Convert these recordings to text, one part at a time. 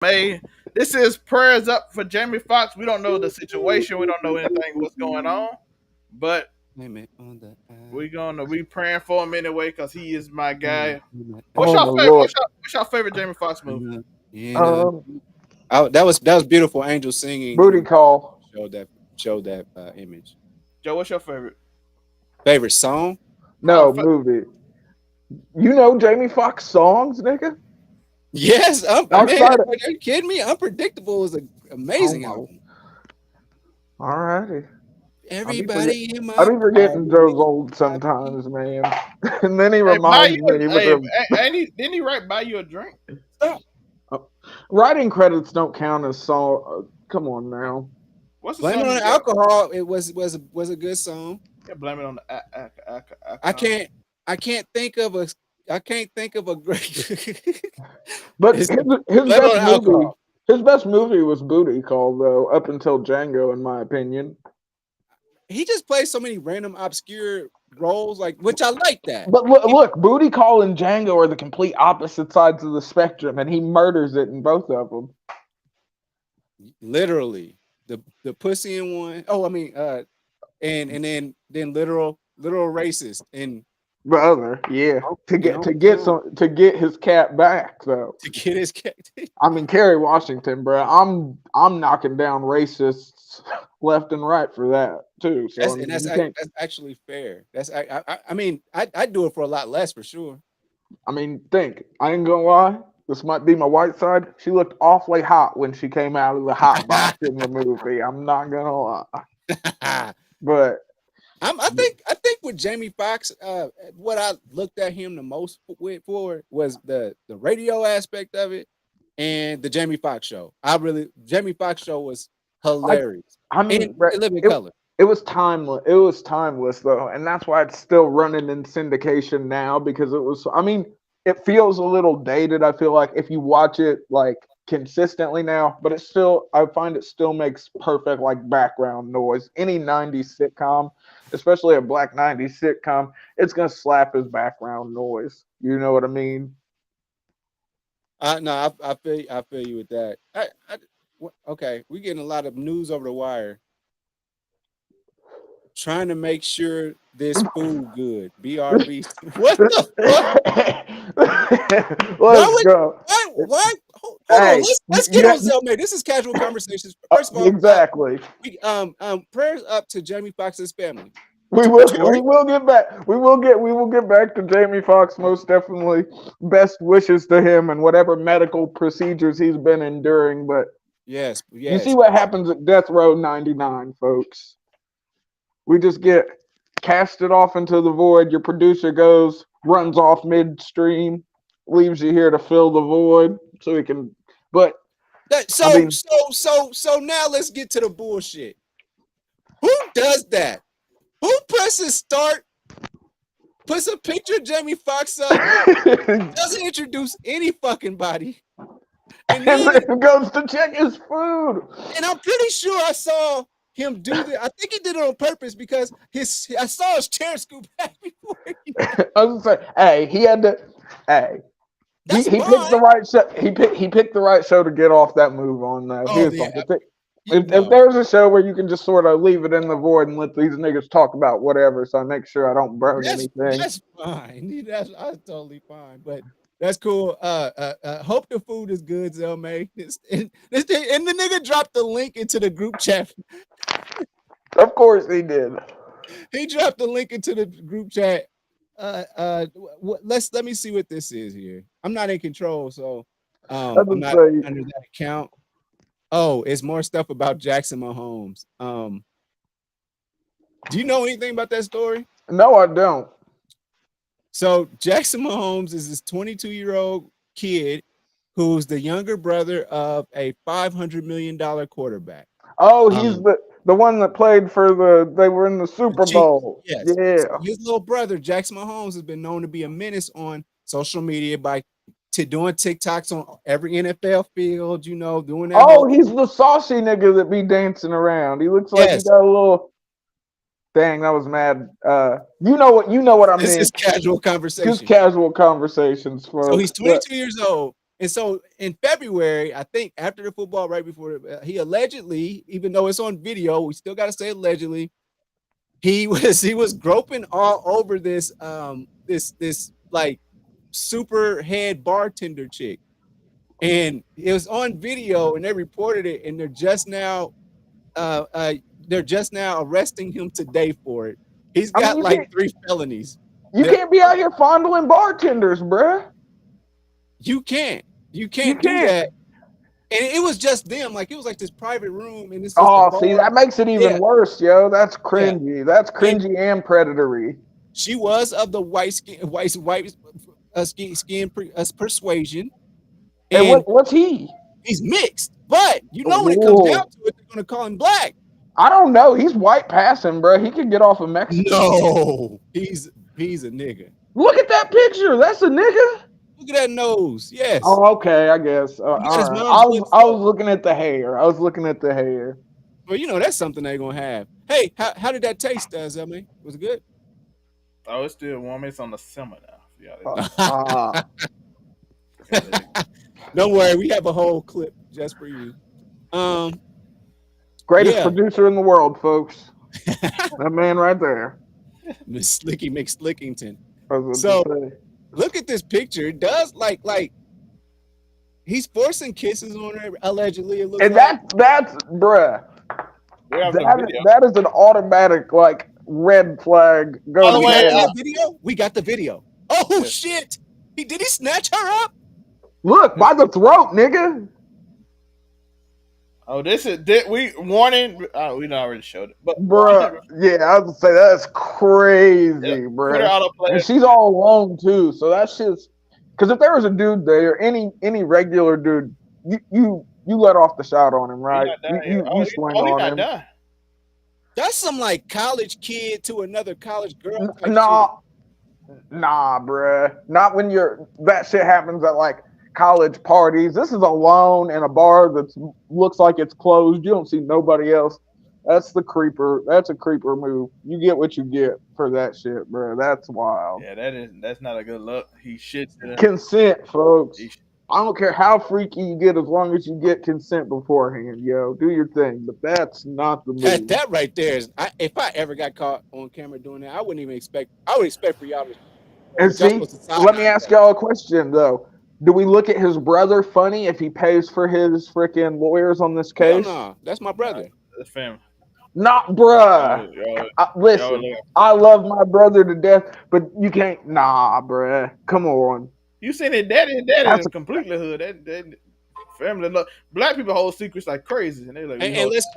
May. This is prayers up for Jamie Foxx. We don't know the situation. We don't know anything what's going on, but Limit on the we're gonna be praying for him anyway because he is my guy. What's Oh your my favorite? lord. What's your favorite Jamie Foxx movie? Um, Oh, that was beautiful. Angel singing Booty call. showed that image. Joe, what's your favorite? Favorite song? No, No movie. You know Jamie Foxx songs, nigga? Yes, man. Outside of Are you kidding me? Unpredictable is an oh amazing my. album. Alrighty. I be forget. Everybody in I my be forgetting party. Joe's old sometimes, man. And then he hey, buy reminds you. me with Hey, the ain't he, didn't he write "Buy You a Drink"? Stop. uh, writing credits don't count as song. Come on now. What's the Blame it song on you the got? alcohol. It was a good song. Yeah, blame it on the I alcohol. can't I can't think of a I can't think of a great. But It's his blame it on best the movie, alcohol. his best movie was Booty Call, though, up until Django, in my opinion. He just plays so many random obscure roles, like which I like that. But look, Booty Call and Django are the complete opposite sides of the spectrum, and he murders it in both of them. Literally, the pussy in one. Oh, I mean, and then literal racist and Brother, yeah, you know so to get his cat back, though. to get his cat. I mean, Kerry Washington, bro. I'm knocking down racists left and right for that too. So I That's and mean, that's you can't. that's actually fair. I mean I'd do it for a lot less for sure. I mean, think. I ain't gonna lie. This might be my white side. She looked awfully hot when she came out of the hot box in the movie. I'm not gonna lie, but I think with Jamie Foxx, what I looked at him the most for was the radio aspect of it and the Jamie Foxx show. Jamie Foxx show was I hilarious I and mean, living it color. it was timeless. It was timeless though, and that's why it's still running in syndication now because it was. I mean, it feels a little dated. I feel like if you watch it like consistently now, but it still. I find it still makes perfect like background noise. Any '90s sitcom, especially a black '90s sitcom, it's gonna slap as background noise. You know what I mean? No, I feel you with that. Okay, we getting a lot of news over the wire. Trying to make sure this food good. BRB. What the fuck? Why Let's would go. why hold on, Hey, let's get on Zelmay. This is casual conversations. First of all, exactly. we prayers up to Jamie Foxx's family. We Tori, will get back. We will get back to Jamie Foxx most definitely. Best wishes to him and whatever medical procedures he's been enduring. But yes, you see yes. what happens at Death Row 99, folks. We just get casted off into the void. Your producer goes, runs off midstream, leaves you here to fill the void so he can. But That, I so mean, so so so now let's get to the bullshit. Who does that? Who presses start, puts a picture of Jamie Foxx up, and doesn't introduce any fucking body, and then then goes to check his food. and I'm pretty sure I saw him do that. I think he did it on purpose because I saw his chair scoop back before. I was gonna say, hey, he had to. Hey, That's he picked the fine. right show. He picked the right show to get off that move on. Though Oh here's yeah, something. If no, there's a show where you can just sort of leave it in the void and let these niggas talk about whatever, so I make sure I don't burn anything. that's fine. That's totally fine. But that's cool. Hope the food is good, Zelmay. And the nigga dropped the link into the group chat. Of course he did. He dropped the link into the group chat. Let me see what this is here. I'm not in control, so I I'm would not say under that account. Oh, it's more stuff about Jackson Mahomes. Do you know anything about that story? no, I don't. So Jackson Mahomes is this 22-year-old kid who's the younger brother of a $500 million quarterback. Oh, he's Um, the one that played for the. They were in the the Super Chiefs, Bowl. yes. Yeah. So his little brother, Jackson Mahomes, has been known to be a menace on social media by doing TikToks on every NFL field, doing that Oh, whole he's the saucy nigga that be dancing around. He looks like he yes. got a little. Dang, that was mad. You know what I This mean. is casual Just conversation. casual conversations, So he's folks. But 22 years old. And so in February, I think after the football, right before he allegedly, even though it's on video, we still got to say allegedly, he was groping all over this this like super head bartender chick, and it was on video, and they reported it, and they're just now arresting him today for it. He's got like 3 felonies. You can't be out here fondling bartenders, bruh. You can't do that. And it was just them, like it was like this private room, and this. See, that makes it even worse, yo. That's cringy. Yeah. That's cringy and predatory. She was of the white skin persuasion. And what's he? He's mixed, but when it comes down to it, they're gonna call him black. I don't know. He's white passing, bro. He could get off of Mexico. No, he's a nigga. Look at that picture. That's a nigga. Look at that nose. Yes. Oh, okay. I guess. I was looking at the hair. Well, that's something they're gonna have. Hey, how did that taste, Zelmy? Was it good? Oh, it's still warm. It's on the simmer now. Don't worry, we have a whole clip just for you. Greatest producer in the world, folks. That man right there. Miss Slicky McSlickington. So look at this picture. It does like he's forcing kisses on her, allegedly. It looks and that's bruh. That is an automatic like red flag. We got the video. Oh shit! Did he snatch her up? Look by the throat, nigga. Oh, warning. We already showed it, but bruh, I was gonna say that's crazy, bruh. And she's all alone too, so that's just because if there was a dude there, any regular dude, you let off the shot on him, right? You swing on him. That's some like college kid to another college girl. Nah, bruh. Not when that shit happens at like college parties. This is alone in a bar that looks like it's closed. You don't see nobody else. That's the creeper. That's a creeper move. You get what you get for that shit, bro. That's wild. Yeah, that's not a good look. He shits. Consent, folks. I don't care how freaky you get as long as you get consent beforehand, yo. Do your thing, but that's not the move. That right there is. If I ever got caught on camera doing that, I wouldn't even expect. I would expect for y'all to. And see, let me ask y'all a question though. Do we look at his brother funny if he pays for his freaking lawyers on this case? No, that's my brother. That's family. Not bruh. Listen, I love my brother to death, but you can't. Nah, bruh. Come on. You seen it, daddy is completely hood. That family, black people hold secrets like crazy, and they're like,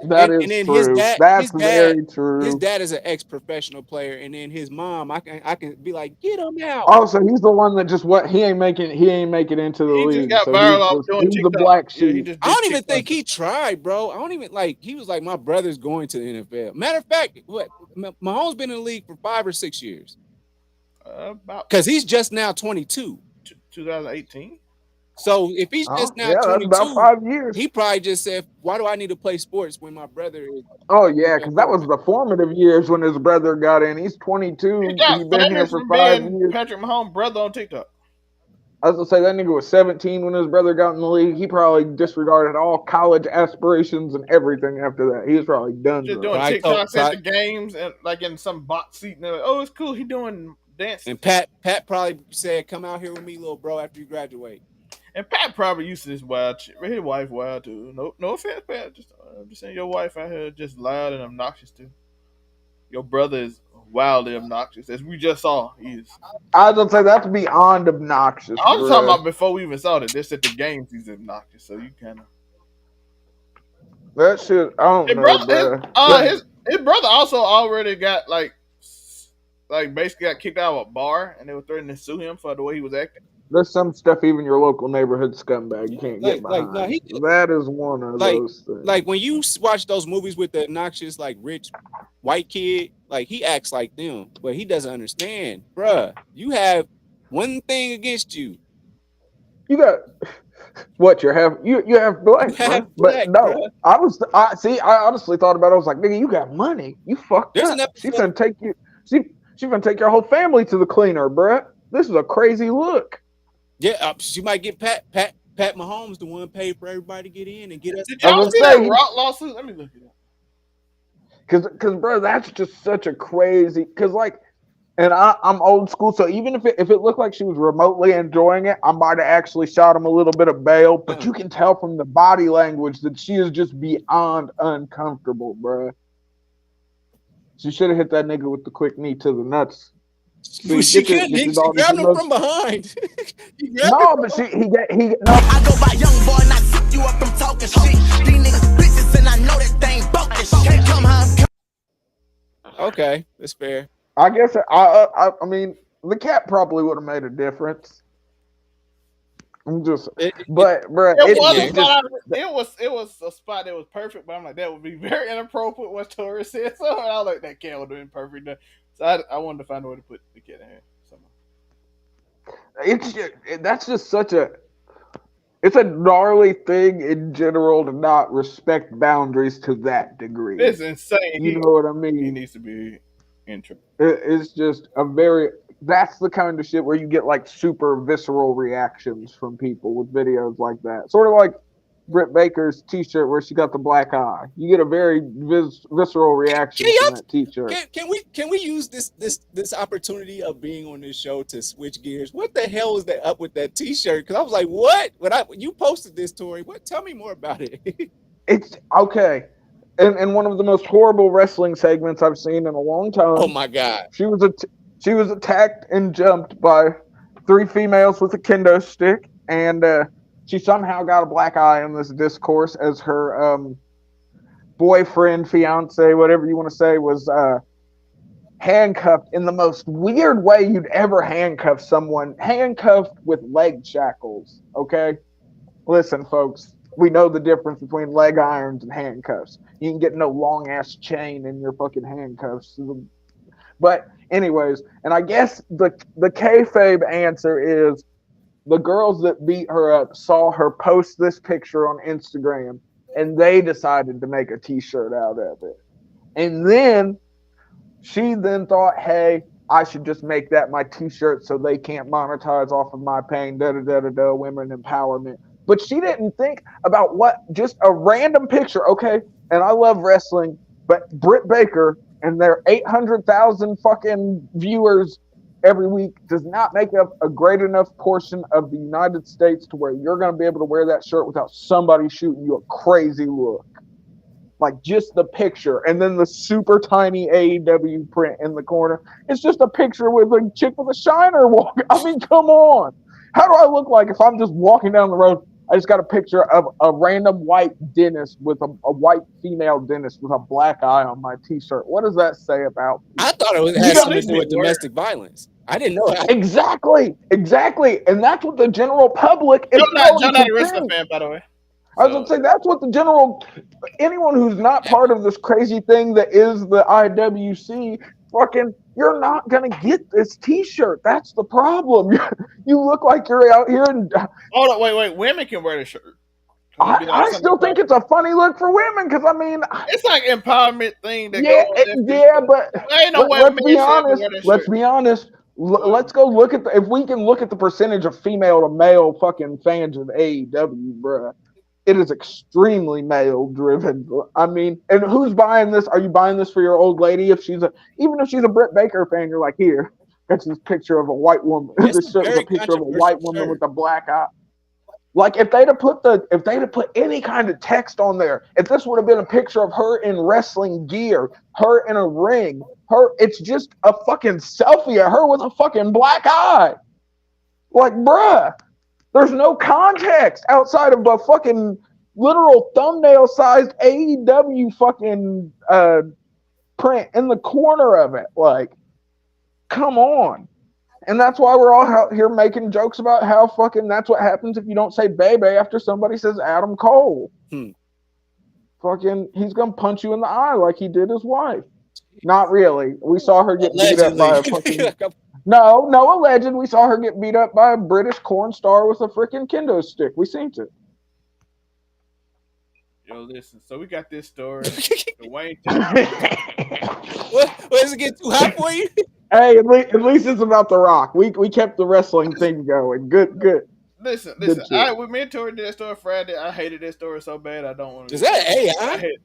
that's very true. His dad is an ex-professional player, and then his mom, I can be like, get him out. Oh, so he's the one that just he ain't making into the league. Just got viral off doing he's the black sheep. I don't even think he tried, bro. I don't even he was like, my brother's going to the NFL. Matter of fact, Mahomes been in the league for 5 or 6 years. Because he's just now 22. 2018. So if he's just now 22, about 5 years. He probably just said, "Why do I need to play sports when my brother is?" Oh yeah, because that was the formative years when his brother got in. He's 22. He's been here for 5 years. Patrick Mahomes' brother on TikTok. I was gonna say that nigga was 17 when his brother got in the league. He probably disregarded all college aspirations and everything after that. He was probably done. Just doing TikToks at the games and like in some box seat. And they're like, "Oh, it's cool. He doing dance." And Pat probably said, "Come out here with me, little bro, after you graduate." And Pat probably used to this wild shit. His wife wild too. No offense, Pat. I'm just saying your wife out here just loud and obnoxious too. Your brother is wildly obnoxious, as we just saw. I was gonna say that's beyond obnoxious. I was talking about before we even saw that. Just at the games, he's obnoxious. So you kind of that shit. I don't know, bro. His brother also already got like basically got kicked out of a bar, and they were threatening to sue him for the way he was acting. There's some stuff even your local neighborhood scumbag you can't get behind. That is one of those things. Like when you watch those movies with the obnoxious, like rich white kid, like he acts like them, but he doesn't understand, bruh. You have one thing against you. You got what? You have black, but no. Bruh. I honestly thought about it. I was like, nigga, you got money. You fucked up. She's gonna take you. She's gonna take your whole family to the cleaner, bruh. This is a crazy look. Yeah, she might get Pat Pat Mahomes the one paid for everybody to get in and get us. Did I y'all was see gonna that say, rock lawsuit? Let me look it up. because bro, that's just such a crazy. Because like, and I'm old school, so even if it looked like she was remotely enjoying it, I might have actually shot him a little bit of bail. But you can tell from the body language that she is just beyond uncomfortable, bro. She should have hit that nigga with the quick knee to the nuts. Well, she couldn't. She grabbed him from behind. No, but he no. I go by young boy and I zip you up from talking shit. These niggas bitches and I know that they ain't broke this shit. Can't come home. Okay, that's fair. I guess I mean the cat probably would have made a difference. I'm just, but bro, It was a spot that was perfect, but I'm like, that would be very inappropriate what Torres said. So I was like, that cat would have been perfect. So I wanted to find a way to put the cat in here somehow. That's just such a, it's a gnarly thing in general to not respect boundaries to that degree. It's insane. You know what I mean? He needs to be intro. It's just a very, that's the kind of shit where you get like super visceral reactions from people with videos like that. Sort of like Britt Baker's t-shirt where she got the black eye. You get a very visceral reaction from that t-shirt. Can we use this opportunity of being on this show to switch gears? What the hell is that up with that t-shirt? Because I was like, what? When you posted this, Tori, tell me more about it. It's okay. And one of the most horrible wrestling segments I've seen in a long time. Oh my God. She was attacked and jumped by 3 females with a kendo stick, and she somehow got a black eye in this discourse as her boyfriend, fiance, whatever you want to say, was handcuffed in the most weird way you'd ever handcuff someone, handcuffed with leg shackles, okay? Listen, folks, we know the difference between leg irons and handcuffs. You can get no long-ass chain in your fucking handcuffs. But anyways, and I guess the kayfabe answer is the girls that beat her up saw her post this picture on Instagram, and they decided to make a t-shirt out of it. And then she then thought, hey, I should just make that my t-shirt so they can't monetize off of my pain, da-da-da-da-da, women empowerment. But she didn't think about what, just a random picture, okay? And I love wrestling, but Britt Baker and their 800,000 fucking viewers every week does not make up a great enough portion of the United States to where you're going to be able to wear that shirt without somebody shooting you a crazy look. Like just the picture, and then the super tiny AEW print in the corner. It's just a picture with a chick with a shiner walking. I mean, come on. How do I look like if I'm just walking down the road? I just got a picture of a random white dentist with a white female dentist with a black eye on my t-shirt. What does that say about me? I thought it had something to do with domestic violence. I didn't know that. Exactly. And that's what the general public is. You're not a wrestling fan, by the way. I was going to say, that's what anyone who's not part of this crazy thing that is the IWC, fucking, you're not going to get this t-shirt. That's the problem. You look like you're out here and... Hold on, wait. Women can wear the shirt. I still think it's a funny look for women because, I mean... It's like empowerment thing. But ain't no way let's be honest. Let's go look at if we can look at the percentage of female to male fucking fans of AEW, bruh. It is extremely male driven. I mean, and who's buying this? Are you buying this for your old lady? Even if she's a Britt Baker fan, you're like, here, that's this picture of a white woman. This shirt is a picture of a white woman with a black eye. Like if they'd have put any kind of text on there, if this would have been a picture of her in wrestling gear, her in a ring, it's just a fucking selfie of her with a fucking black eye. Like, bruh. There's no context outside of a fucking literal thumbnail-sized AEW fucking print in the corner of it. Like, come on. And that's why we're all out here making jokes about how fucking that's what happens if you don't say baby after somebody says Adam Cole. Fucking, he's going to punch you in the eye like he did his wife. Not really. We saw her get beat up by a fucking... No, alleged. We saw her get beat up by a British corn star with a freaking kendo stick. We seen it. Yo, listen. So we got this story. What does it get too hot for you? Hey, at least it's about The Rock. We kept the wrestling thing going. Good. Listen. Good shit. We mentored that story Friday. I hated that story so bad. I don't want to. Is that I AI? hate.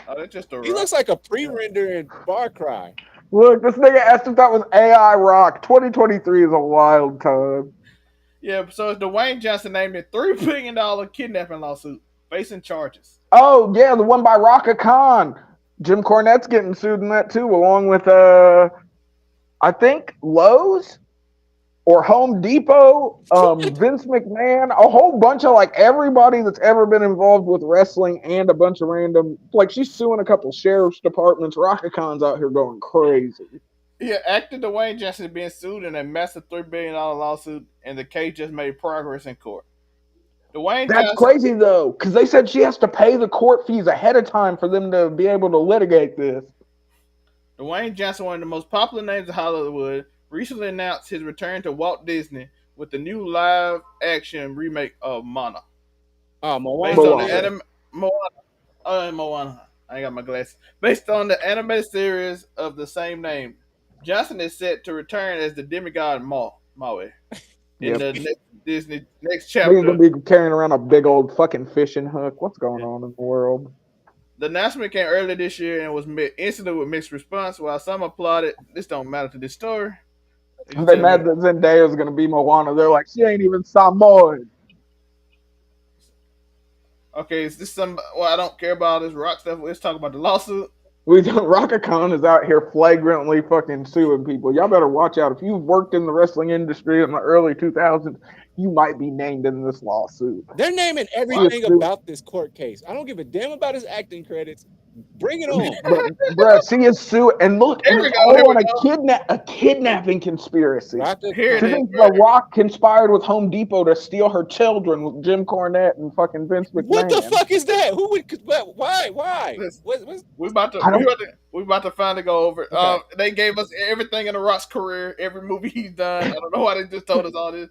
Oh, that's just a He looks like a pre-rendered Far Cry. Look, this nigga asked if that was AI rock. 2023 is a wild time. Yeah, so it's Dwayne Johnson named a $3 billion kidnapping lawsuit, facing charges. Oh yeah, the one by Raka Khan. Jim Cornette's getting sued in that too, along with I think Lowe's or Home Depot, Vince McMahon, a whole bunch of like everybody that's ever been involved with wrestling, and a bunch of random, like she's suing a couple sheriff's departments. Raka Khan's out here going crazy. Yeah, actor Dwayne Johnson is being sued in a massive $3 billion lawsuit, and the case just made progress in court. That's crazy though, because they said she has to pay the court fees ahead of time for them to be able to litigate this. Dwayne Johnson, one of the most popular names in Hollywood, recently announced his return to Walt Disney with the new live-action remake of Moana. Oh, Based on the Moana. I ain't got my glasses. Based on the animated series of the same name, Johnson is set to return as the demigod Maui in the next chapter. He's gonna be carrying around a big old fucking fishing hook. What's going on in the world? The announcement came earlier this year and was met instantly with mixed response. While some applauded, this don't matter to this story. They mad that Zendaya's gonna be Moana. They're like, she ain't even Samoan. Okay, is this some? Well, I don't care about this rock stuff. Let's talk about the lawsuit. Raka Khan is out here flagrantly fucking suing people. Y'all better watch out. If you've worked in the wrestling industry in the early 2000s, you might be named in this lawsuit. They're naming everything about this court case. I don't give a damn about his acting credits. Bring it on. Bruh, she is suing. And look, it's all on a kidnapping conspiracy. She thinks The Rock conspired with Home Depot to steal her children with Jim Cornette and fucking Vince McMahon. What the fuck is that? Who would? Why? We're about to finally go over it. Okay. They gave us everything in The Rock's career, every movie he's done. I don't know why they just told us all this.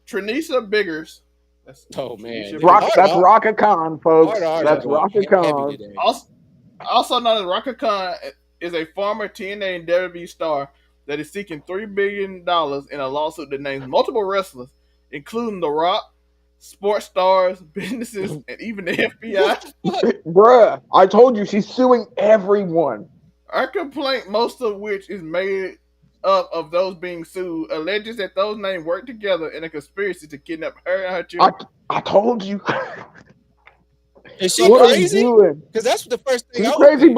Trinisa Biggers. Oh man, that's Raka Khan, folks. That's Raka Khan. Also known as Raka Khan is a former TNA and WWE star that is seeking $3 billion in a lawsuit that names multiple wrestlers, including The Rock, sports stars, businesses, and even the FBI. Bruh, I told you she's suing everyone. Our complaint, most of which is made up of those being sued, alleges that those names work together in a conspiracy to kidnap her and her children. I told you. Is she crazy? Because that's the first thing. She's crazy.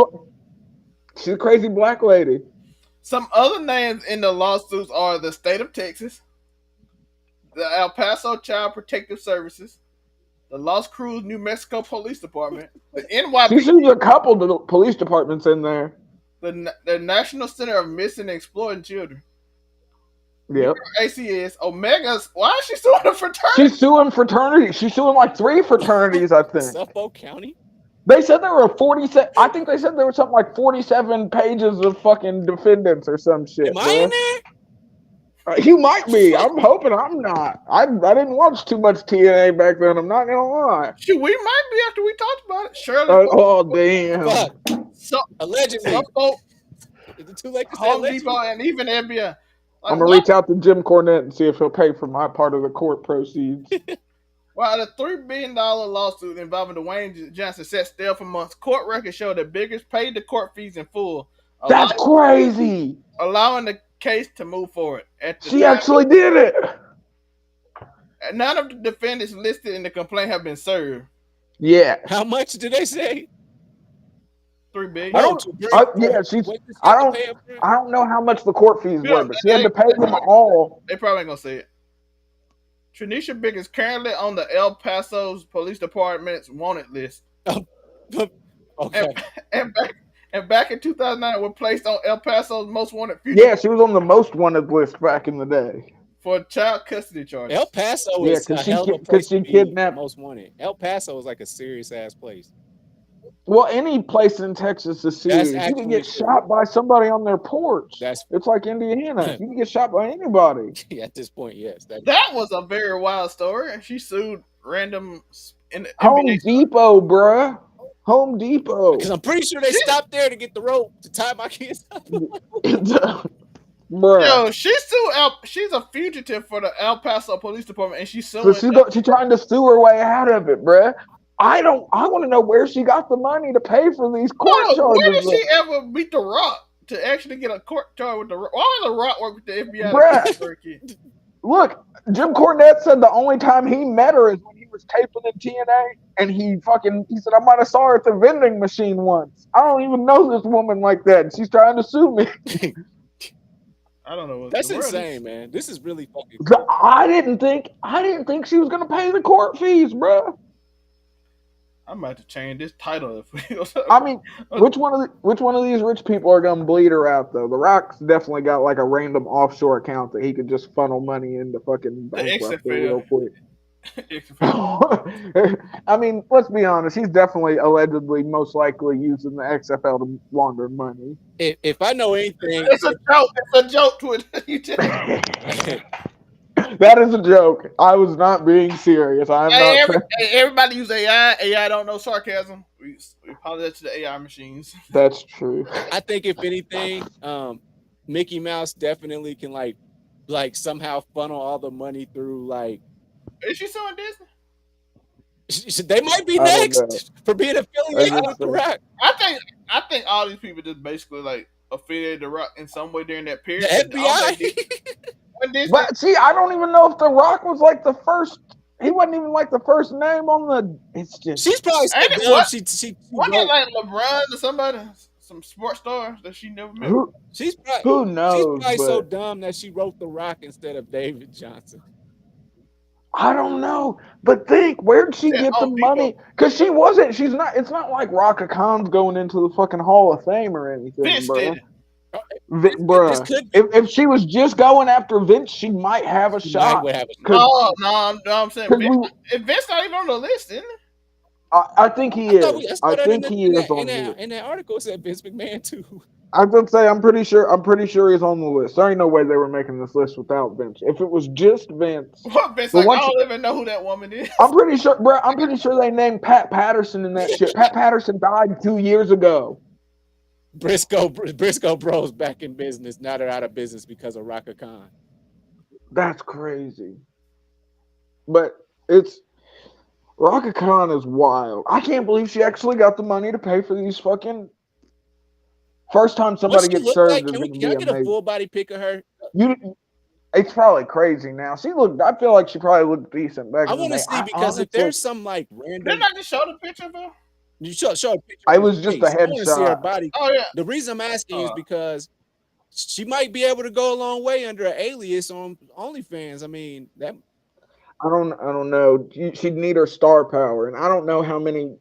She's a crazy black lady. Some other names in the lawsuits are the state of Texas, the El Paso Child Protective Services, the Las Cruz, New Mexico Police Department, the NYPD. She's a couple of police departments in there. The National Center of Missing and Exploiting Children. Yep. ACS. Omega's. Why is she suing a fraternity? She's suing fraternities. She's suing like 3 fraternities, I think. Suffolk County? They said there were 47. I think they said there was something like 47 pages of fucking defendants or some shit. Am I in there? You might be. I'm hoping I'm not. I didn't watch too much TNA back then. I'm not gonna lie. Shit, we might be after we talked about it. Surely. Oh damn. Fuck. So allegedly. Is it too late to say Home Depot and even FBI. I'm gonna reach out to Jim Cornette and see if he'll pay for my part of the court proceeds. While the $3 billion lawsuit involving Dwayne Johnson set stale for months, court records show that Biggers paid the court fees in full. That's crazy. Allowing the case to move forward. She actually did it. None of the defendants listed in the complaint have been served. Yeah. How much did they say? $3 billion. I don't know how much the court fees were, but she had to pay them all. They probably ain't gonna say it. Trinisha Big is currently on the El Paso's Police Department's wanted list. Okay. And back in 2009, were placed on El Paso's most wanted. Yeah, she was on the most wanted list back in the day for child custody charges. El Paso is a hell of a place to be kidnapped. Most wanted. El Paso is like a serious ass place. Well, any place in Texas is serious. You can get shot by somebody on their porch. It's like Indiana. You can get shot by anybody. Yeah, at this point, yes. That was a very wild story. She sued random Home Depot, bruh. Home Depot. Because I'm pretty sure they stopped there to get the rope to tie my kids up. bruh. Yo, she's a fugitive for the El Paso Police Department, and she's So suing. she's trying to sue her way out of it, bruh. I want to know where she got the money to pay for these court Hold on, when charges, did she ever beat the Rock to actually get a court charge with the Rock? Why would the Rock work with the FBI Bruh. to keep her kid? Look, Jim Cornette said the only time he met her is when he was taping in TNA, and he said, I might have saw her at the vending machine once. I don't even know this woman like that, and she's trying to sue me. I don't know what That's the word insane, is. man. This is really fucking. I didn't think she was gonna pay the court fees, bro. I might have to change this title. I mean, which one of these rich people are gonna bleed her out though? The Rock's definitely got like a random offshore account that he could just funnel money into fucking bankruptcy real quick. I mean, let's be honest. He's definitely allegedly most likely using the XFL to launder money. If I know anything, it's a joke. It's a joke to it. That is a joke. I was not being serious. Everybody use AI. AI don't know sarcasm. We apologize to the AI machines. That's true. I think if anything, Mickey Mouse definitely can like somehow funnel all the money through like. Is she suing Disney? They might be next for being affiliated with The Rock. I think all these people just basically like affiliated The Rock in some way during that period. The FBI. But see, I don't even know if The Rock was like the first. He wasn't even like the first name on the. It's just she's probably so dumb. She wasn't it like LeBron or somebody, some sports stars that she never met. Who knows? She's probably so dumb that she wrote The Rock instead of David Johnson. I don't know, but think, where'd she get the money? Because she's not. It's not like Raka Khan's going into the fucking Hall of Fame or anything, Vince did it. Bruh, if she was just going after Vince, she might have a shot. No, I'm saying if Vince not even on the list, isn't it? I think he is. I think he is on the list. In that article, it said Vince McMahon too. I was gonna say I'm pretty sure he's on the list. There ain't no way they were making this list without Vince. If it was just Vince, Vince I don't even know who that woman is. I'm pretty sure, bro. I'm pretty sure they named Pat Patterson in that shit. Pat Patterson died 2 years ago. Briscoe Bros back in business. Now they're out of business because of Raka Khan. That's crazy. But Raka Khan is wild. I can't believe she actually got the money to pay for these fucking. First time somebody gets served like? Can I get a full body pic of her? It's probably crazy now. I feel like she probably looked decent back. I want to see because if there's some like random. Didn't I just show the picture of her? You show a picture. I was just a headshot. I want to see her body. Oh yeah. The reason I'm asking is because she might be able to go a long way under an alias on OnlyFans. I mean that. I don't know. She'd need her star power, and I don't know how many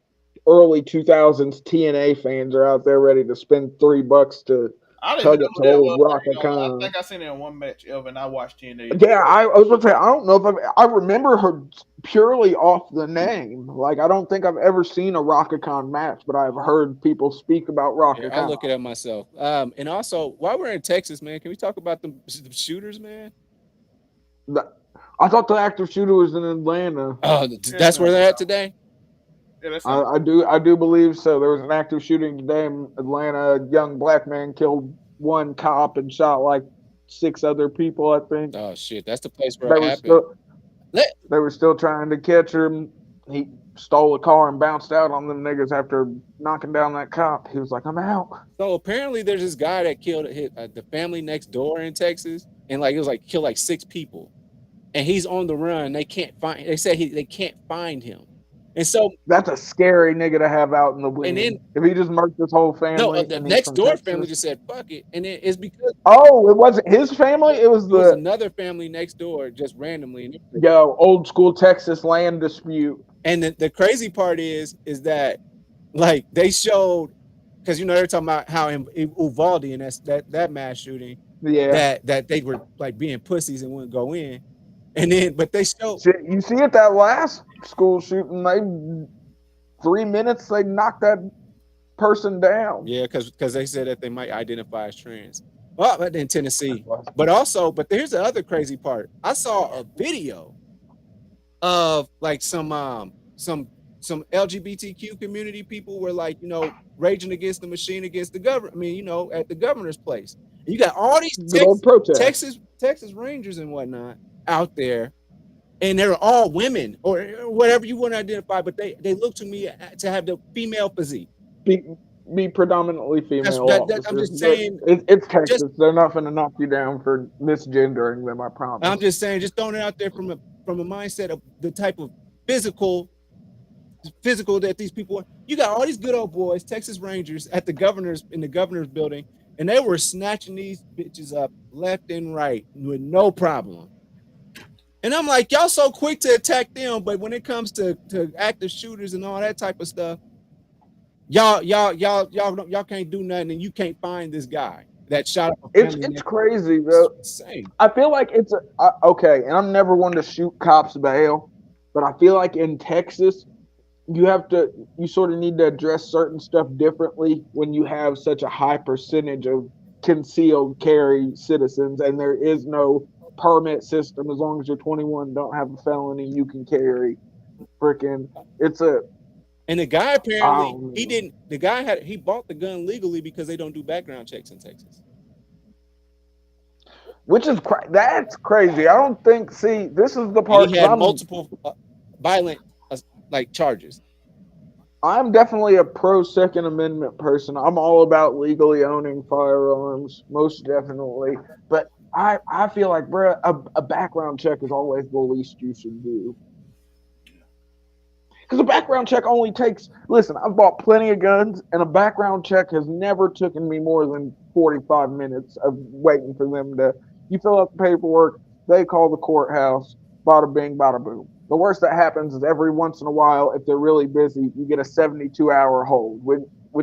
early 2000s TNA fans are out there ready to spend $3 to tug it to old Raka Khan. I think I seen her in one match ever, and I watched TNA. Yeah, I was going to say, I don't know if I remember her purely off the name. Like, I don't think I've ever seen a Raka Khan match, but I've heard people speak about Raka Khan. I'll look it up myself. And also, while we're in Texas, man, can we talk about the shooters, man? I thought the active shooter was in Atlanta. Oh, that's where they're at today? I do believe so. There was an active shooting today in Atlanta. A young black man killed one cop and shot like 6 other people, I think. Oh shit, that's the place where it happened. They were still trying to catch him. He stole a car and bounced out on them niggas after knocking down that cop. He was like, "I'm out." So apparently, there's this guy that killed the family next door in Texas, and like it was like killed like 6 people, and he's on the run. They can't find. They said they can't find him. And so that's a scary nigga to have out in the wind. And then, if he just murked his whole family. No, the next door family just said fuck it, and then it's because it wasn't his family. It was another family next door just randomly. Old school Texas land dispute. And the crazy part is that like they showed because they're talking about how in Uvalde and that mass shooting. Yeah. That they were like being pussies and wouldn't go in. And then, but they showed. You see at that last school shooting, 3 minutes they knocked that person down. Yeah, because they said that they might identify as trans. Well, but in Tennessee, but here's the other crazy part. I saw a video of like some some LGBTQ community people were like, raging against the machine, against the government. I mean, at the governor's place. And you got all these Good old protest. Texas Rangers and whatnot out there, and they're all women or whatever you want to identify, but they look to me to have the female physique. Be predominantly female. I'm just saying, it's Texas. They're not going to knock you down for misgendering them. I promise. I'm just saying, just throwing it out there from a mindset of the type of physical that these people are. You got all these good old boys, Texas Rangers, in the governor's building, and they were snatching these bitches up left and right with no problem. And I'm like, y'all so quick to attack them, but when it comes to active shooters and all that type of stuff, y'all can't do nothing, and you can't find this guy that shot up. It's crazy, though. It's insane. I feel like it's okay, and I'm never one to shoot cops bail, but I feel like in Texas, you sort of need to address certain stuff differently when you have such a high percentage of concealed carry citizens, and there is no permit system. As long as you're 21, don't have a felony, you can carry. Freaking, and the guy apparently he bought the gun legally because they don't do background checks in Texas. Which is that's crazy. I don't think. See, this is the part. He had multiple violent charges. I'm definitely a pro Second Amendment person. I'm all about legally owning firearms, most definitely. But I feel like, bro, a background check is always the least you should do. Because a background check only takes. Listen, I've bought plenty of guns, and a background check has never taken me more than 45 minutes of waiting for them to. You fill out the paperwork, they call the courthouse, bada bing, bada boom. The worst that happens is every once in a while, if they're really busy, you get a 72-hour hold,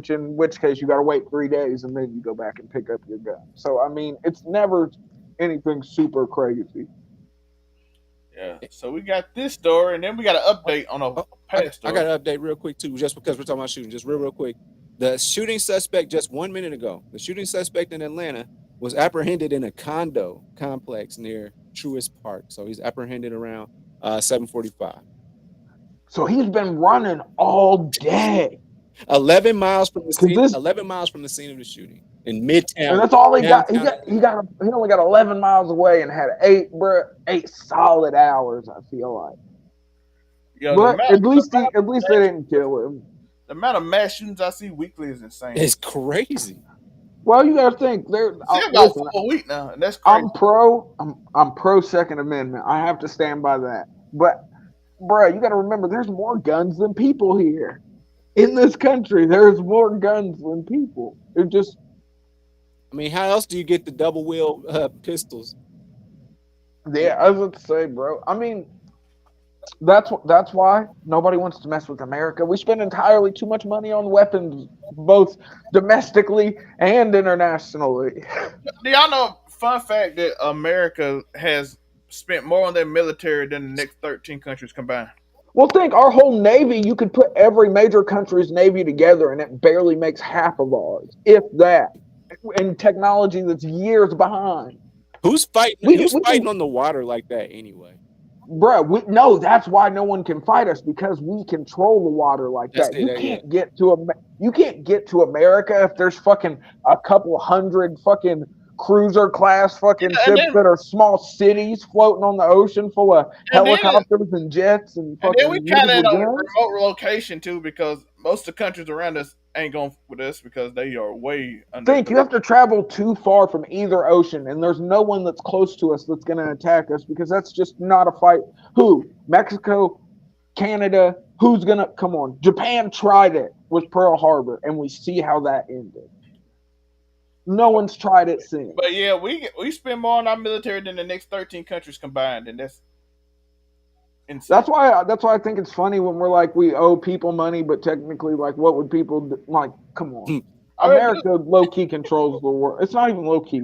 in which case you got to wait 3 days, and then you go back and pick up your gun. So, I mean, it's never anything super crazy. Yeah. So we got this story, and then we got an update on a past story. I got an update real quick, too, just because we're talking about shooting. Just real quick. The shooting suspect just 1 minute ago, the shooting suspect in Atlanta was apprehended in a condo complex near Truist Park. So he's apprehended around 7:45. So he's been running all day. 11 miles from the scene. 11 miles from the scene of the shooting in Midtown. And that's all he got. He only got 11 miles away and had 8 solid hours. I feel like. Yo, but at least they didn't kill him. The amount of mass shootings I see weekly is insane. It's crazy. Well, you gotta think. About a week now, and that's crazy. I'm pro Second Amendment. I have to stand by that. But, bro, you gotta remember, there's more guns than people here. In this country, there's more guns than people. It just. I mean, how else do you get the double wheel pistols? Yeah, I was about to say, bro. I mean, that's why nobody wants to mess with America. We spend entirely too much money on weapons, both domestically and internationally. Do y'all know, fun fact, that America has spent more on their military than the next 13 countries combined? Well, think, our whole Navy, you could put every major country's Navy together, and it barely makes half of ours, if that, in technology that's years behind. Who's fighting on the water like that anyway? Bro, no, that's why no one can fight us, because we control the water like that. You can't get to America if there's fucking a couple hundred fucking cruiser class fucking ships that are small cities floating on the ocean full of helicopters and jets and fucking. And then we kind of in a remote location too, because most of the countries around us ain't going with us because they are way under. You have to travel too far from either ocean, and there's no one that's close to us that's going to attack us, because that's just not a fight. Who? Mexico, Canada. Who's gonna come on? Japan tried it with Pearl Harbor, and we see how that ended. No one's tried it since. But yeah, we spend more on our military than the next 13 countries combined, and that's insane. That's why I think it's funny when we're like, we owe people money, but technically, like, what would people do? Like? Come on, America low key controls the world. It's not even low key.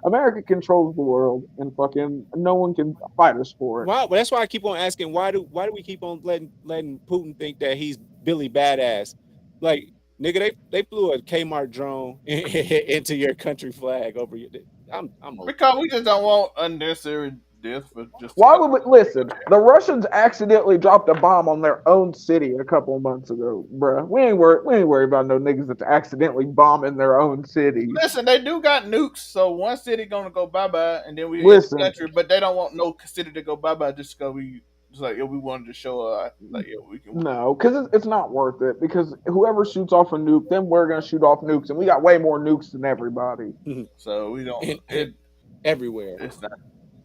America controls the world, and fucking no one can fight us for it. Well, that's why I keep on asking, why do we keep on letting Putin think that he's Billy Badass? Like, nigga, they flew a Kmart drone into your country flag over you. Because we just don't want unnecessary death for just. Why would we listen? The Russians accidentally dropped a bomb on their own city a couple of months ago, bruh. We ain't worried about no niggas that's accidentally bombing their own cities. Listen, they do got nukes, so one city gonna go bye bye, and then we in Listen. the country. But they don't want no city to go bye bye just because we just like we wanted to show like we can. No, because it's not worth it. Because whoever shoots off a nuke, then we're gonna shoot off nukes, and we got way more nukes than everybody. So we don't. Everywhere.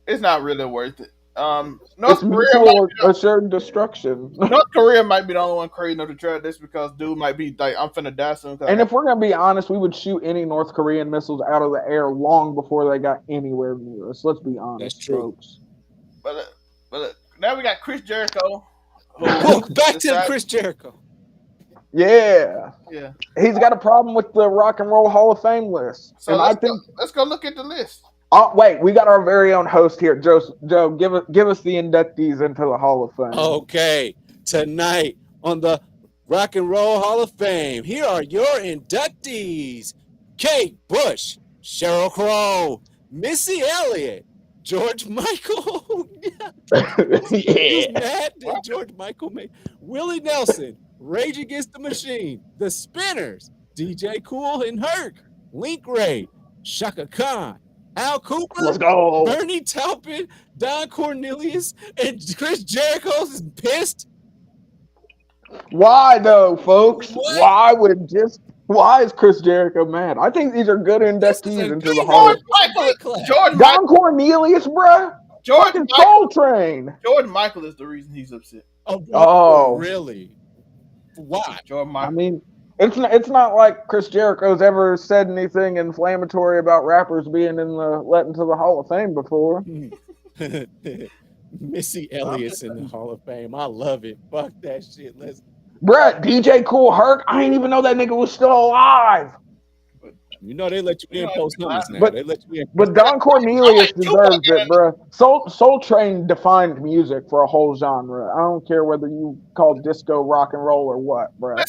It's not really worth it. North It's Korea mutual assured destruction. North Korea might be the only one crazy enough to try this because dude might be like, I'm finna die soon. And if we're gonna be honest, we would shoot any North Korean missiles out of the air long before they got anywhere near us. Let's be honest, That's true. folks. But now we got Chris Jericho. Back to Chris Jericho. Yeah, he's got a problem with the Rock and Roll Hall of Fame list, So and I think let's go look at the list. Oh, wait, we got our very own host here. Joe, give us the inductees into the Hall of Fame. Okay, tonight on the Rock and Roll Hall of Fame, here are your inductees: Kate Bush, Sheryl Crow, Missy Elliott, George Michael. Who's mad that George Michael made? Willie Nelson, Rage Against the Machine, The Spinners, DJ Kool and Herc, Link Ray, Shaka Khan, Al Cooper, Let's go. Bernie Taupin, Don Cornelius, and Chris Jericho's is pissed. Why though, folks? What? Why is Chris Jericho mad? I think these are good inductees into the Hall of Fame. George Don Cornelius, bruh. Fucking Soul Train. George Michael is the reason he's upset. Oh, really? Why? George Michael. I mean, it's not like Chris Jericho's ever said anything inflammatory about rappers being let into the Hall of Fame before. Missy Elliott's in the Hall of Fame. I love it. Fuck that shit. Bruh, DJ Kool Herc, I didn't even know that nigga was still alive. You know they let you in post numbers now. But, they let you in. But Don Cornelius deserves it, bruh. Soul Train defined music for a whole genre. I don't care whether you call disco rock and roll or what, bruh.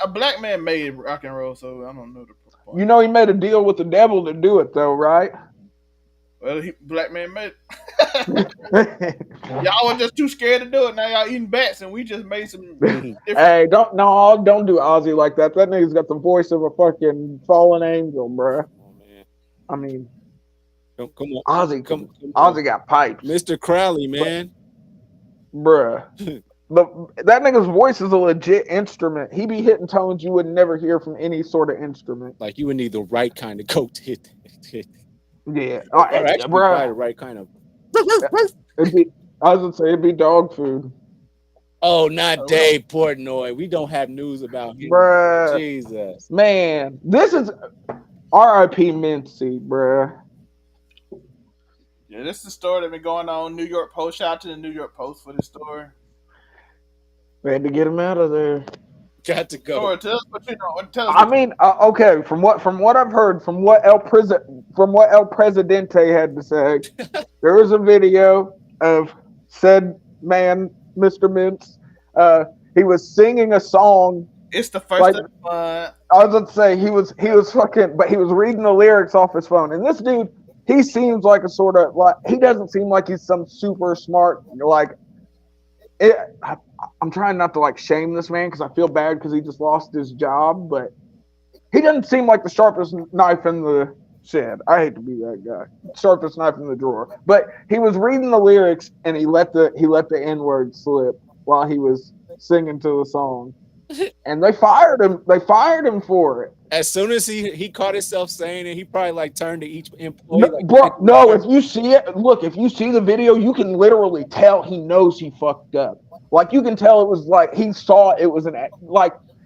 A black man made rock and roll, so I don't know the point. You know he made a deal with the devil to do it, though, right? Well, black man made it. Y'all were just too scared to do it. Now y'all eating bats, and we just made some. Hey, don't do Ozzy like that. That nigga's got the voice of a fucking fallen angel, bruh. Oh, man. I mean, come on, Ozzy got pipes, Mr. Crowley, man, bruh. That nigga's voice is a legit instrument. He be hitting tones you would never hear from any sort of instrument. Like you would need the right kind of coat to hit. Yeah, bro. The right kind of. I was gonna say it'd be dog food. Oh, not Dave Portnoy. We don't have news about him. Bruh. Jesus, man, this is R.I.P. Mintzy, bruh. Yeah, this is the story that's been going on. New York Post. Shout out to the New York Post for this story. We had to get him out of there. Got to go. Tell us I mean, okay. From what I've heard, from what El Presidente had to say, there was a video of said man, Mr. Mintz. He was singing a song. It's the first time. I was going to say he was fucking, but he was reading the lyrics off his phone. And this dude, he seems like a sort of like he doesn't seem like he's some super smart like. I'm trying not to like shame this man because I feel bad because he just lost his job, but he doesn't seem like the sharpest knife in the shed. I hate to be that guy. Sharpest knife in the drawer. But he was reading the lyrics and he let the N-word slip while he was singing to the song. And they fired him. They fired him for it. As soon as he caught himself saying it, he probably like turned to each employee. No, if you see it, look, if you see the video, you can literally tell he knows he fucked up. Like you can tell it was like he saw it was and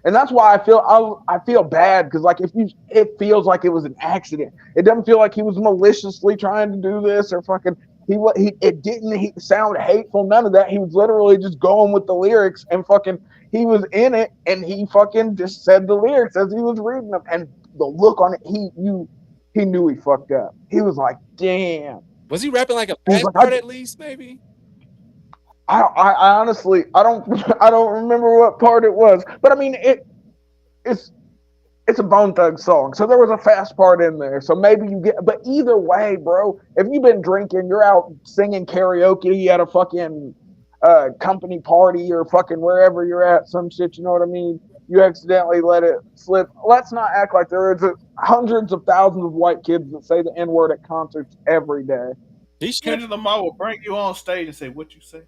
that's why I feel bad because like it feels like it was an accident. It doesn't feel like he was maliciously trying to do this or fucking it didn't sound hateful, none of that. He was literally just going with the lyrics and fucking he was in it and he fucking just said the lyrics as he was reading them and the look on it, he knew he fucked up. He was like, damn. Was he rapping like a bad part at least, maybe? I honestly I don't remember what part it was, but I mean it's It's a Bone Thug song, so there was a fast part in there. So maybe you get, but either way, bro, if you've been drinking, you're out singing karaoke at a fucking company party or fucking wherever you're at, some shit. You know what I mean? You accidentally let it slip. Let's not act like there is hundreds of thousands of white kids that say the N word at concerts every day. Kendrick Lamar will bring you on stage and say, "What you say?"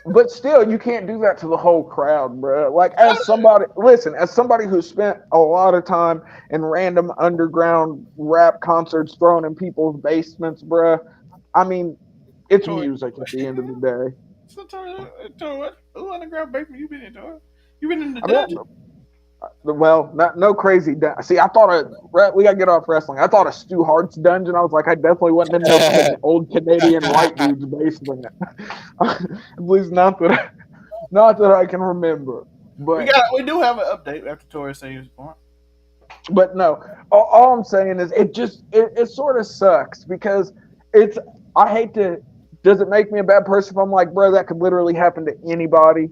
But still, you can't do that to the whole crowd, bro. Like, as somebody, listen, as somebody who spent a lot of time in random underground rap concerts thrown in people's basements, bro. I mean, it's music at the end of the day. So, what? Who underground basement you been in, Tori? You been in the dungeon? Well, no crazy. See, I thought we gotta get off wrestling. I thought a Stu Hart's dungeon. I was like, I definitely wasn't in no old Canadian white dude's basement. At least not that I can remember. But we do have an update after Tori says his point. But no, all I'm saying is it sort of sucks because I hate to. Does it make me a bad person if I'm like, bro, that could literally happen to anybody?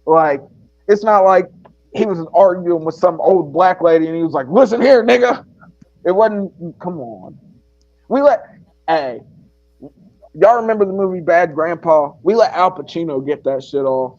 Like, it's not like he was arguing with some old black lady and he was like, listen here, nigga. It wasn't, come on. Hey, y'all remember the movie Bad Grandpa? We let Al Pacino get that shit off.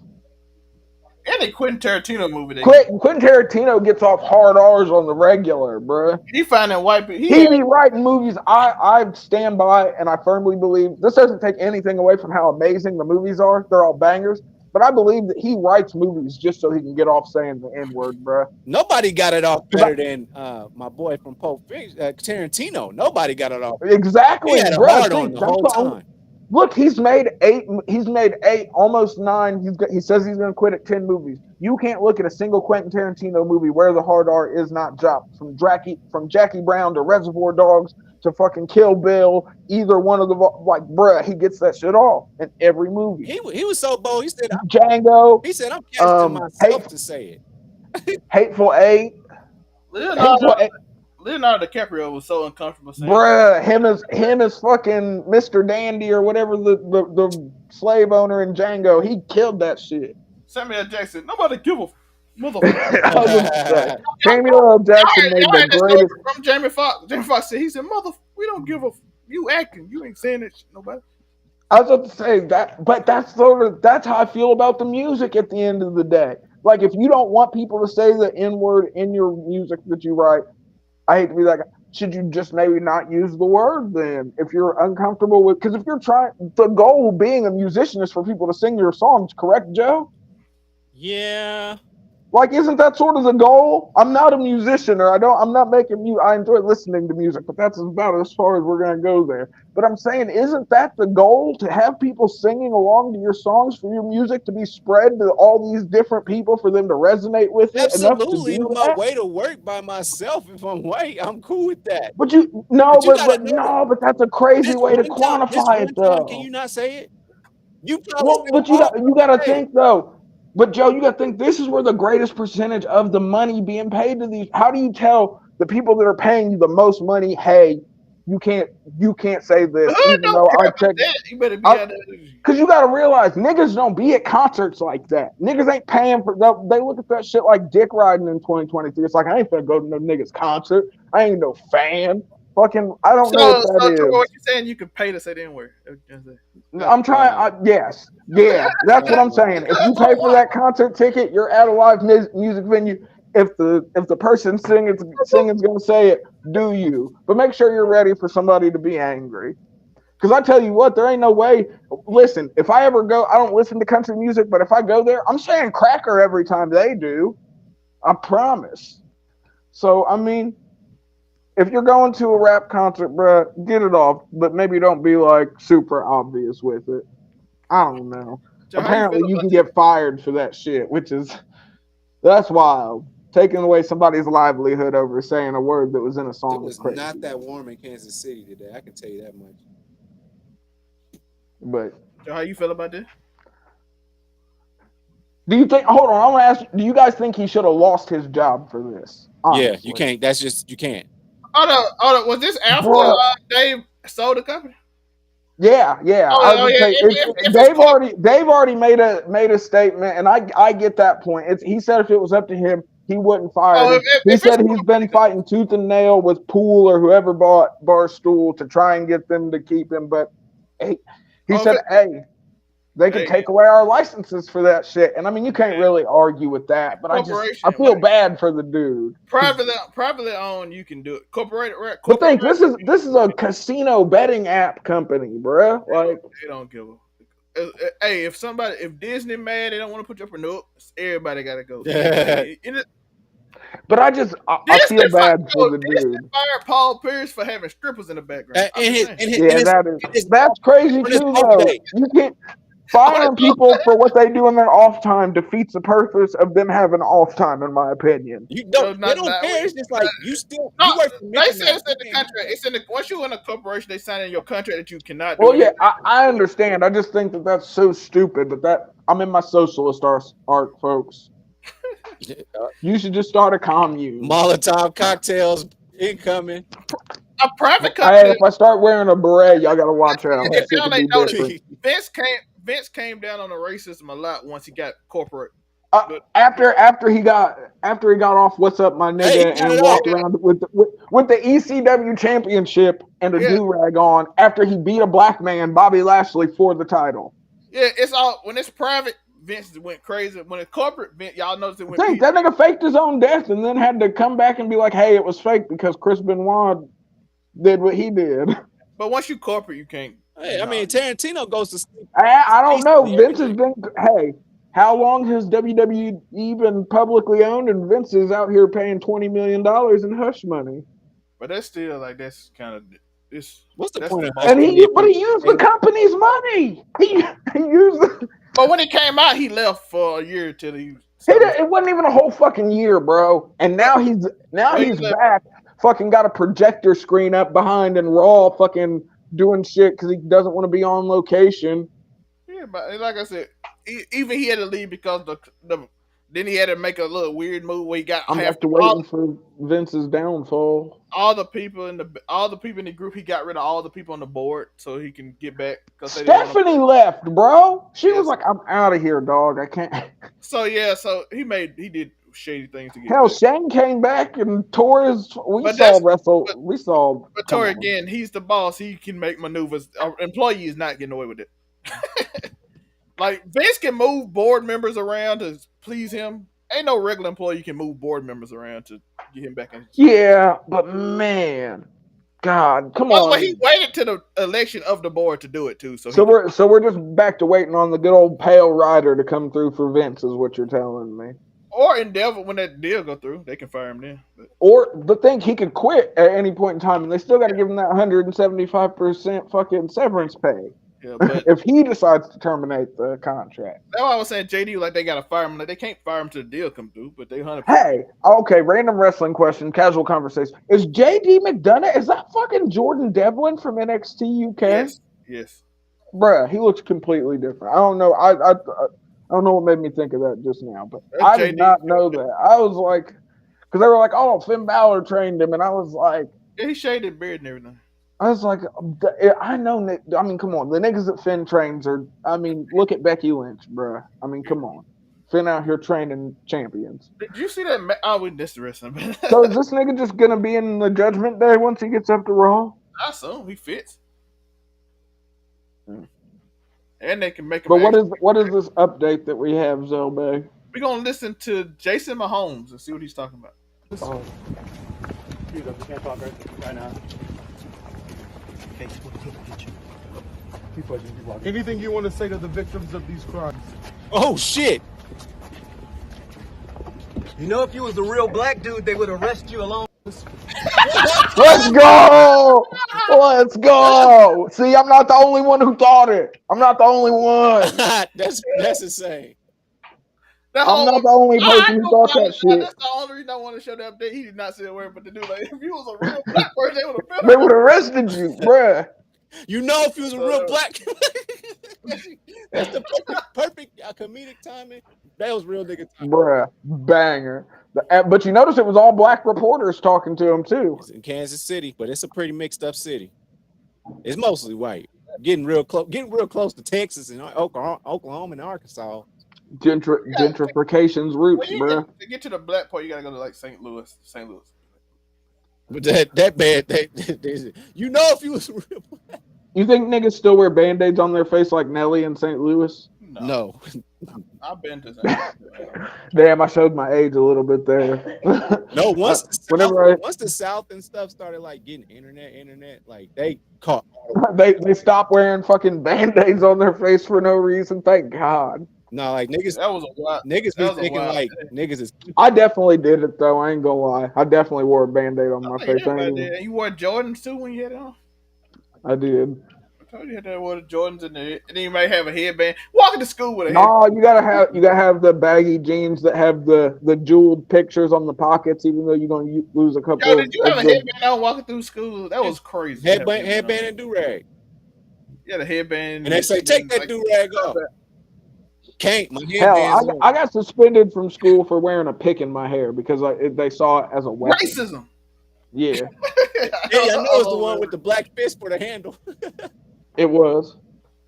Any Quentin Tarantino movie. Quentin Tarantino gets off hard R's on the regular, bro. He finding white people. He be writing movies. I stand by and I firmly believe this doesn't take anything away from how amazing the movies are. They're all bangers. But I believe that he writes movies just so he can get off saying the N-word, bro. Nobody got it off better than my boy from Pulp Fiction, Tarantino. Nobody got it off. Exactly, he had bro. a hard on the whole time. Look, he's made 8. He's made 8, almost 9. He says he's going to quit at 10 movies. You can't look at a single Quentin Tarantino movie where the hard R is not dropped. From Jackie Brown to Reservoir Dogs to fucking Kill Bill, either one of the, like, bruh, he gets that shit off in every movie. He was so bold. He said, Django. He said, I'm casting myself to say it. Hateful Eight. Leonardo DiCaprio was so uncomfortable saying, bruh, him as fucking Mr. Dandy or whatever the slave owner in Django. He killed that shit. Samuel L. Jackson, nobody give a motherfucker. Samuel L. Jackson made the greatest. From Jamie Foxx. Jamie Foxx said, he said, we don't give a, you acting, you ain't saying that shit, nobody. I was about to say that, but that's how I feel about the music at the end of the day. Like, if you don't want people to say the N-word in your music that you write, I hate to be like, should you just maybe not use the word then? If you're uncomfortable with, because if you're trying, the goal of being a musician is for people to sing your songs, correct, Joe? Yeah. Like, isn't that sort of the goal? I'm not a musician, or I'm not making music. I enjoy listening to music, but that's about as far as we're going to go there. But I'm saying, isn't that the goal, to have people singing along to your songs, for your music to be spread to all these different people, for them to resonate with it? Absolutely. On my way to work by myself, if I'm white, I'm cool with that. But but that's a crazy way to quantify it, though. Can you not say it? You gotta think, though. But Joe, you got to think, this is where the greatest percentage of the money being paid to these. How do you tell the people that are paying you the most money, hey, you can't say this, even though I checked? Because you got to realize, niggas don't be at concerts like that. Niggas ain't paying for. They look at that shit like dick riding in 2023. It's like, I ain't finna go to no niggas concert. I ain't no fan. Fucking, I don't know what that is. What you saying? You can pay to say the N-word. I'm trying. Yes, yeah, that's what I'm saying. If you pay for that concert ticket, you're at a live music venue. If the person singing's gonna say it, do you? But make sure you're ready for somebody to be angry. Because I tell you what, there ain't no way. Listen, if I ever go, I don't listen to country music, but if I go there, I'm saying cracker every time they do. I promise. So I mean, if you're going to a rap concert, bruh, get it off, but maybe don't be like super obvious with it. I don't know. Apparently, you can get fired for that shit, that's wild. Taking away somebody's livelihood over saying a word that was in a song. It was not that warm in Kansas City today. I can tell you that much. But so how you feel about this? Do you think? Hold on, I want to ask you. Do you guys think he should have lost his job for this? Honestly? Yeah, you can't. That's just, you can't. Oh, was this after Dave sold the company? Yeah. Dave already made a statement, and I get that point. He said if it was up to him, he wouldn't fire Oh, him. He if it's said he's been fighting tooth and nail with Poole or whoever bought Barstool to try and get them to keep him. But he said, hey, they can take away our licenses for that shit. And I mean, you can't really argue with that. But I feel bad for the dude. Privately owned, you can do it. Corporate, right? But think this is a casino betting app company, bruh. Like they don't give a. Hey, if Disney mad, they don't want to put you up for no. Everybody gotta go. But I feel bad for the dude. Fired Paul Pierce for having strippers in the background. That's crazy too, though. You can't firing people for what they do in their off time defeats the purpose of them having off time, in my opinion. They don't care. It's just like you still. No, you they say it's in the contract. It's in the once you're in a corporation, they sign in your contract that you cannot. Well, yeah, I understand. I just think that's so stupid. That I'm in my socialist art, folks. You should just start a commune. Molotov cocktails incoming. A private company. Hey, if I start wearing a beret, y'all gotta watch out. Vince came down on the racism a lot once he got corporate. After he got off What's Up My Nigga and walked around with the ECW championship and a do-rag on after he beat a black man, Bobby Lashley, for the title. Yeah, it's all when it's private. Vince went crazy. When it's corporate, y'all notice it went. That nigga faked his own death and then had to come back and be like, "Hey, it was fake because Chris Benoit did what he did." But once you corporate, you can't. Hey, I mean, Tarantino goes to sleep. I don't know. Vince has been. Hey, how long has WWE been publicly owned? And Vince is out here paying $20 million in hush money. But that's still that's kind of this. What's the point of? And he used the company's money. He used it. But when it came out, he left for a year till he. It wasn't even a whole fucking year, bro. And now he's back. Fucking got a projector screen up behind and Raw fucking doing shit because he doesn't want to be on location. Yeah, but like I said, even he had to leave because then he had to make a little weird move where he got. I'm after waiting for Vince's downfall. All the people in the group, he got rid of all the people on the board so he can get back. Stephanie left, bro. She was like, "I'm out of here, dog. I can't." So he did shady things to get. Hell, Shane came back and tore his. We saw. But Tori again, he's the boss. He can make maneuvers. Our employee is not getting away with it. Like Vince can move board members around to please him. Ain't no regular employee can move board members around to get him back in. Yeah, but man, God, come on. He waited to the election of the board to do it too. So we're just back to waiting on the good old pale rider to come through for Vince, is what you're telling me. Or Endeavor, when that deal go through, they can fire him then. But think he could quit at any point in time, and they still got to give him that 175% fucking severance pay. Yeah, but if he decides to terminate the contract. That's why I was saying JD they gotta fire him. Like they can't fire him till the deal come through, but they 100%. Hey, okay, random wrestling question, casual conversation. Is JD McDonough, is that fucking Jordan Devlin from NXT UK? Yes. Bruh, he looks completely different. I don't know. I don't know what made me think of that just now, but I did not know that. I was like, because they were like, "Oh, Finn Balor trained him," and I was like, "Yeah, he shaved his beard and everything." I was like, I know. I mean, come on. The niggas that Finn trains are. I mean, look at Becky Lynch, bruh. I mean, come on. Finn out here training champions. Did you see that? Oh, we missed the wrestling. So is this nigga just gonna be in the Judgment Day once he gets up to Raw? I assume he fits. And they can make him. But what is this update that we have, Zelbay? We're gonna listen to Jason Mahomes and see what he's talking about. Oh. You can't talk right now. Anything you want to say to the victims of these crimes? Oh shit! You know, if you was a real black dude, they would arrest you along. Let's go! Let's go! See, I'm not the only one who thought it. I'm not the only one. That's insane. I'm not the only person who thought that shit. That's the only reason I want to show the update. He did not say a word, but the dude, like, if you was a real black person, they would have arrested you, bruh. You know, if you was a real black, that's the perfect comedic timing. That was real nigga timing. Bruh, banger. But you notice it was all black reporters talking to him too. It's in Kansas City, but it's a pretty mixed up city. It's mostly white. Getting real close to Texas and Oklahoma and Arkansas. Gentrification's roots, bro. To get to the black part, you gotta go to like St. Louis. St. Louis. But that bad. You know, if you was real black. You think niggas still wear band-aids on their face like Nelly in St. Louis? No. I've been to St. Louis. Damn, I showed my age a little bit there. No, once the South and stuff started like getting internet, like they caught. they stopped wearing fucking band-aids on their face for no reason. Thank God. No, like niggas. That was a lot. Niggas be thinking like niggas is. I definitely did it though. I ain't gonna lie. I definitely wore a band-aid on my face. And you wore Jordans too when you had it on? I did. I told you had to wear the Jordans and then you might have a headband. Walking to school with a No, you gotta have the baggy jeans that have the jeweled pictures on the pockets, even though you're gonna lose a couple. Yo, did you have a headband on walking through school? That was crazy. Headband and do rag. Yeah, the headband. And they say take that do rag off. Can't. My hell, I got suspended from school for wearing a pick in my hair because they saw it as a weapon. Racism. Yeah. Yeah, I know it's the one with the black fist for the handle. It was.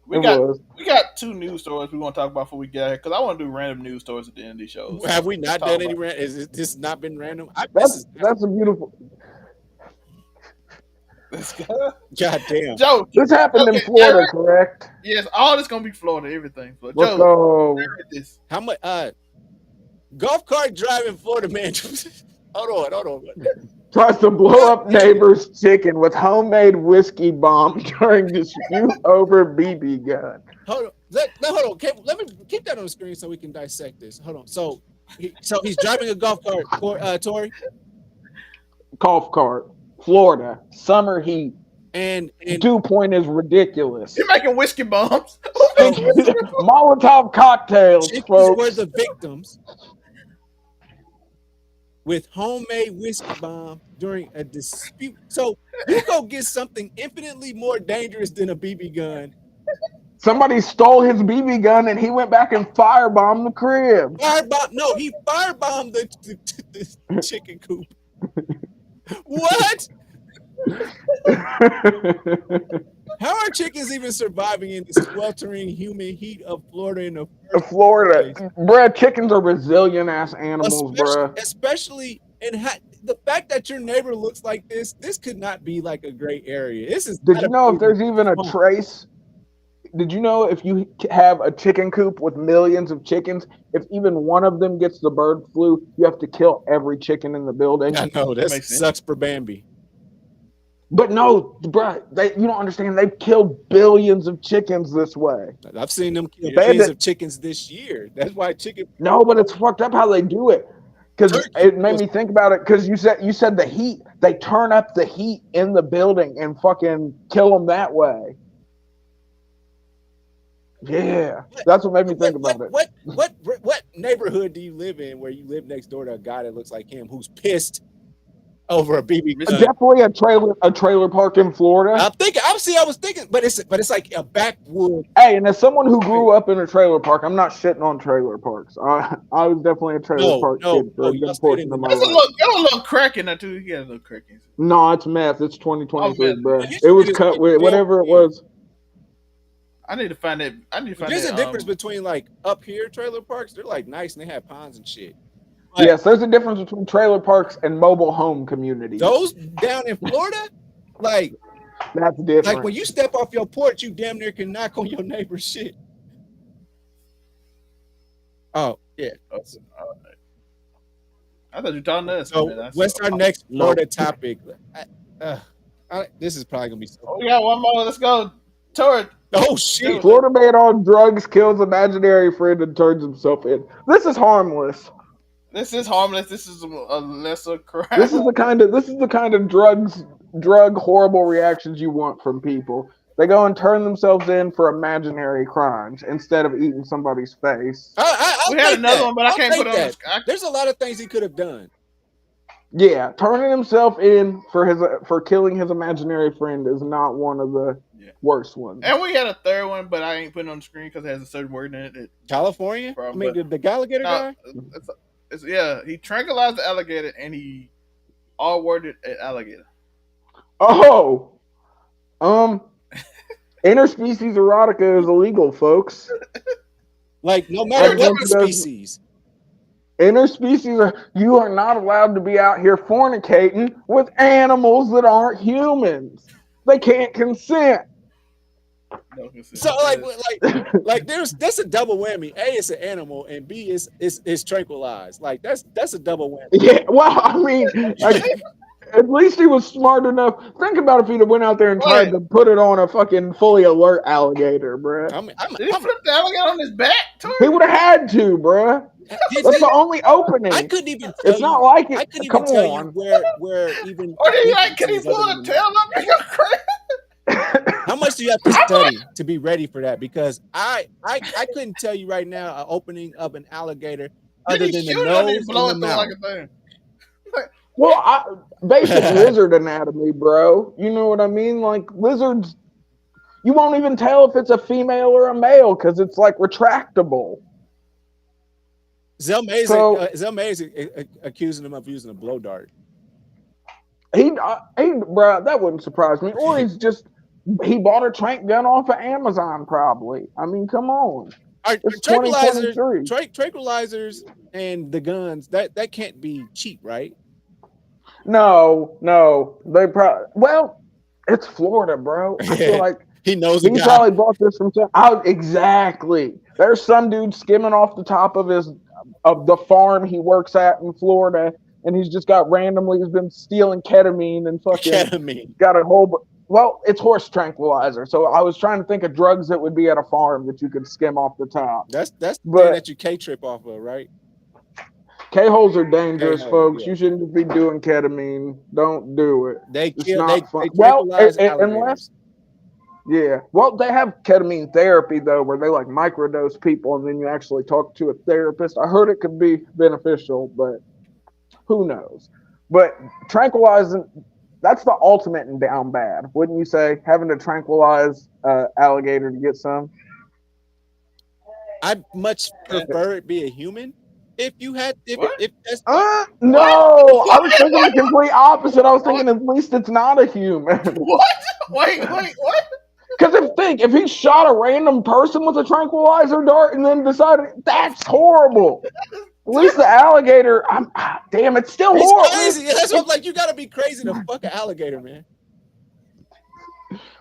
We got two news stories we want to talk about before we get here because I want to do random news stories at the end of these shows. Have we not done any random? Is this not been random? That's a beautiful. God damn. Joe, this happened in Florida, correct? Yes, all this gonna be Florida, everything. But Let's Joe, go. How much? Golf cart driving Florida man. Hold on. Tries to blow up neighbor's chicken with homemade whiskey bomb during dispute over BB gun. Hold on. Hold on. Let me keep that on the screen so we can dissect this. Hold on. So he's driving a golf cart, Tori? Golf cart. Florida. Summer heat. And dew point is ridiculous. You're making whiskey bombs. Molotov cocktails, folks. Were the victims with homemade whiskey bomb during a dispute. So you go get something infinitely more dangerous than a BB gun. Somebody stole his BB gun and he went back and firebombed the crib. He firebombed the chicken coop. What? How are chickens even surviving in the sweltering humid heat of Florida in the Florida? Bruh, chickens are resilient ass animals, bruh. Especially in the fact that your neighbor looks like this could not be like a gray area. Did you know if there's even a trace? Did you know if you have a chicken coop with millions of chickens, if even one of them gets the bird flu, you have to kill every chicken in the building? I know, that sucks for Bambi. But no, bruh, you don't understand. They've killed billions of chickens this way. I've seen them kill billions of chickens this year. That's why chicken. No, but it's fucked up how they do it. Because it made me think about it. Because you said the heat. They turn up the heat in the building and fucking kill them that way. Yeah, that's what made me think about it. What neighborhood do you live in where you live next door to a guy that looks like him who's pissed over a BB gun? Definitely a trailer park in Florida. I was thinking, but it's like a backwood. Hey, and as someone who grew up in a trailer park, I'm not shitting on trailer parks. I was definitely a trailer park kid for a good portion of my life. There's a little crack in that too. You got a little crack in it. No, it's meth. It's 2023, bro. It was cut with whatever it was. I need to find that. There's a difference between like up here trailer parks. They're like nice and they have ponds and shit. Like, yes, there's a difference between trailer parks and mobile home communities. Those down in Florida, like that's different. Like when you step off your porch, you damn near can knock on your neighbor's shit. Oh yeah. I thought you were talking to us. So what's our next Florida topic? This is probably gonna be. We got one more. Let's go. Toward. Oh shit! Florida man on drugs kills imaginary friend and turns himself in. This is harmless. This is harmless. This is a lesser crime. This is the kind of drug horrible reactions you want from people. They go and turn themselves in for imaginary crimes instead of eating somebody's face. We had another one, but I can't put it on. There's a lot of things he could have done. Yeah, turning himself in for killing his imaginary friend is not one of the worst ones. And we had a third one, but I ain't putting it on the screen because it has a certain word in it. California? I mean, the alligator guy? He tranquilized the alligator and he all-worded an alligator. Oh! Interspecies erotica is illegal, folks. Like no matter Like, what once it goes species. interspecies, you are not allowed to be out here fornicating with animals that aren't humans. They can't consent. No consent. So like that's a double whammy. A, it's an animal, and B, is tranquilized. Like that's a double whammy. Yeah, well, I mean, like, at least he was smart enough. Think about if he'd have went out there and tried Wait. to put it on a fucking fully alert alligator, bruh. I'm Did he flip the alligator on his back, He Tori? would have had to, bruh. That's the only opening. I couldn't even tell It's you. not like I it. couldn't Come even tell on. you where even. Or did he like? Can he is other pull than a the tail up and go crazy? How much do you have to study to be ready for that? Because I couldn't tell you right now an opening of an alligator Did other he than the shoot it or did he nose blow and it the through mouth. like a thing? Well, basic lizard anatomy, bro. You know what I mean? Like lizards, you won't even tell if it's a female or a male because it's like retractable. Zelmay's accusing him of using a blow dart. Bro, that wouldn't surprise me. Or he bought a trank gun off of Amazon, probably. I mean, come on. It's 2023. Tranquilizers and the guns that can't be cheap, right? No, they probably. Well, it's Florida, bro. I feel like he knows he the guy. probably bought this from out. Exactly. There's some dude skimming off the top of the farm he works at in Florida, and he's just been stealing ketamine and fucking Ketamine. got a whole. Well, it's horse tranquilizer. So I was trying to think of drugs that would be at a farm that you could skim off the top. That's the thing that you K-trip off of, right? K-holes are dangerous, K-holes, folks. yeah. You shouldn't be doing ketamine. Don't do it. They It's kill. not They fun. tranquilize Unless, yeah. Well, they have ketamine therapy though, where they like microdose people, and then you actually talk to a therapist. I heard it could be beneficial, but who knows? But tranquilizing, that's the ultimate in down bad, wouldn't you say? Having to tranquilize alligator to get some. I'd much prefer it be a human. If you had, if that's No, I was thinking the complete opposite. I was thinking at least it's not a human. What? Wait, what? Because if he shot a random person with a tranquilizer dart and then decided that's horrible. At least the alligator, damn, it's still he's horrible. crazy. That's what, like, you gotta be crazy to fuck an alligator, man.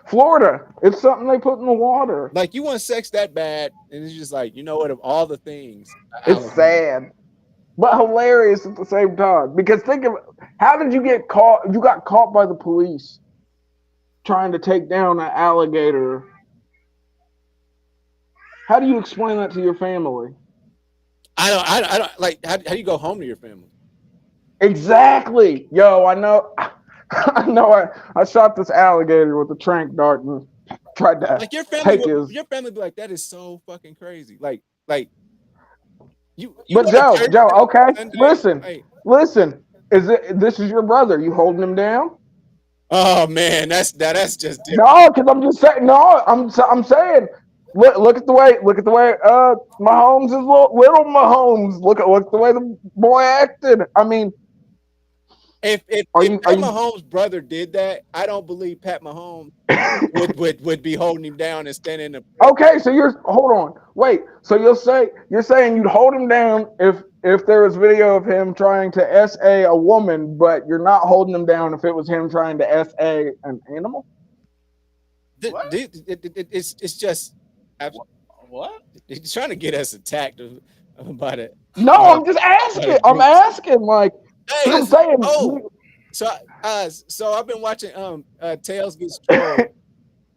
Florida, it's something they put in the water. Like, you want sex that bad, and it's just like, you know what? Of all the things, It's sad, but hilarious at the same time. Because think of how did you get caught? You got caught by the police trying to take down an alligator. How do you explain that to your family? I don't like. How do you go home to your family? Exactly, yo. I know. I shot this alligator with a trank dart and tried to like your family. take his. Your family be like, that is so fucking crazy. Like you. But Joe, okay, listen. This is your brother? You holding him down? Oh man, that's just different. No, because I'm just saying. No, I'm saying. Look at the way Mahomes is little Mahomes. Look at the way the boy acted. I mean, if Pat Mahomes' brother did that, I don't believe Pat Mahomes would be holding him down and standing in the. Okay, so hold on, wait. So you're saying you'd hold him down if there was video of him trying to SA a woman, but you're not holding him down if it was him trying to SA an animal? It's just. What? He's trying to get us attacked about it. No, I'm just asking. I'm asking, like, hey, I'm saying. Oh, so I've been watching Tails Get Trolled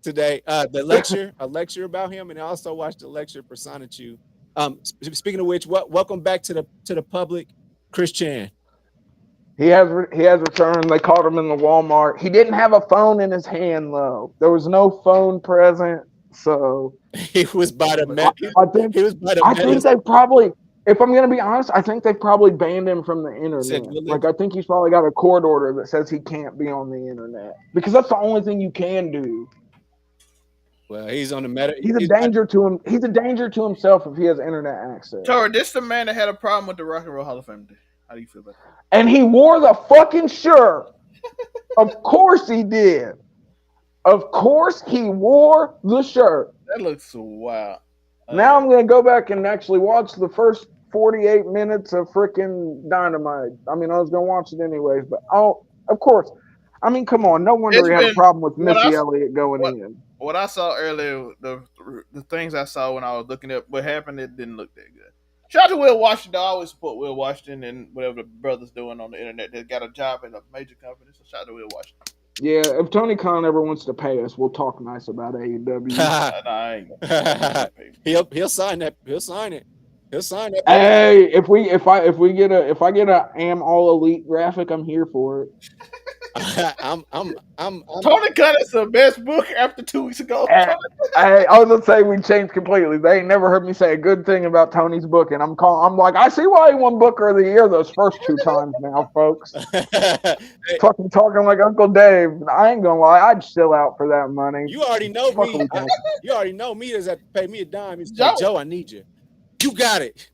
today. A lecture about him, and I also watched the lecture for Sonichu. Speaking of which, welcome back to the public, Chris Chan. He has returned. They caught him in the Walmart. He didn't have a phone in his hand though. There was no phone present. So he was by the I think they probably, if I'm gonna be honest, I think they probably banned him from the internet. Like I think he's probably got a court order that says he can't be on the internet because that's the only thing you can do. Well, he's on the meta. He's a danger to him. He's a danger to himself if he has internet access. Tori, this the man that had a problem with the Rock and Roll Hall of Fame Day. How do you feel about that? And he wore the fucking shirt. Of course he did. Of course he wore the shirt. That looks so wild. Now I'm gonna go back and actually watch the first 48 minutes of freaking Dynamite. I mean, I was gonna watch it anyways, but of course. I mean, come on. No wonder It's he had a been problem with what I Missy Elliott going what in. what I saw earlier. The things I saw when I was looking up what happened, it didn't look that good. Shout out to Will Washington. I always support Will Washington and whatever the brother's doing on the internet. They got a job at a major company, so shout out to Will Washington. Yeah, if Tony Khan ever wants to pay us, we'll talk nice about AEW. I ain't He'll sign that. He'll sign it. He'll sign that. Hey, if I get a Am All Elite graphic, I'm here for it. I'm Tony Khan is the best book after 2 weeks ago. I was gonna say we changed completely. They ain't never heard me say a good thing about Tony's book, and I'm like, I see why he won Booker of the Year those first 2 times now, folks. Fucking talking like Uncle Dave. I ain't gonna lie, I'd still out for that money. You already know me. You already know me. Does have to pay me a dime. He's like, Joe, I need you. You got it.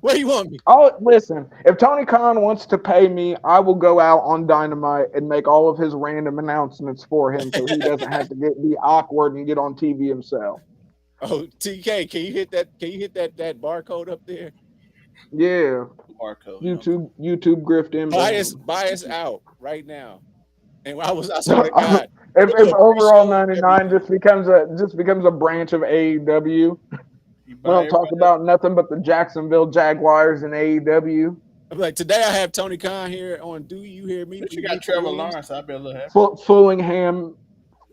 Where you want me? Oh, listen, if Tony Khan wants to pay me, I will go out on Dynamite and make all of his random announcements for him so he doesn't have to be awkward and get on TV himself. Oh, TK, can you hit that barcode up there? Yeah. Barcode. YouTube grift in. Buy us out right now. And I swear to God. if overall 99 just becomes a branch of AEW. We don't talk about nothing but the Jacksonville Jaguars and AEW. I'm like, today I have Tony Khan here on Do You Hear Me? But you got Trevor Lawrence, I'll be a little happy. Fullingham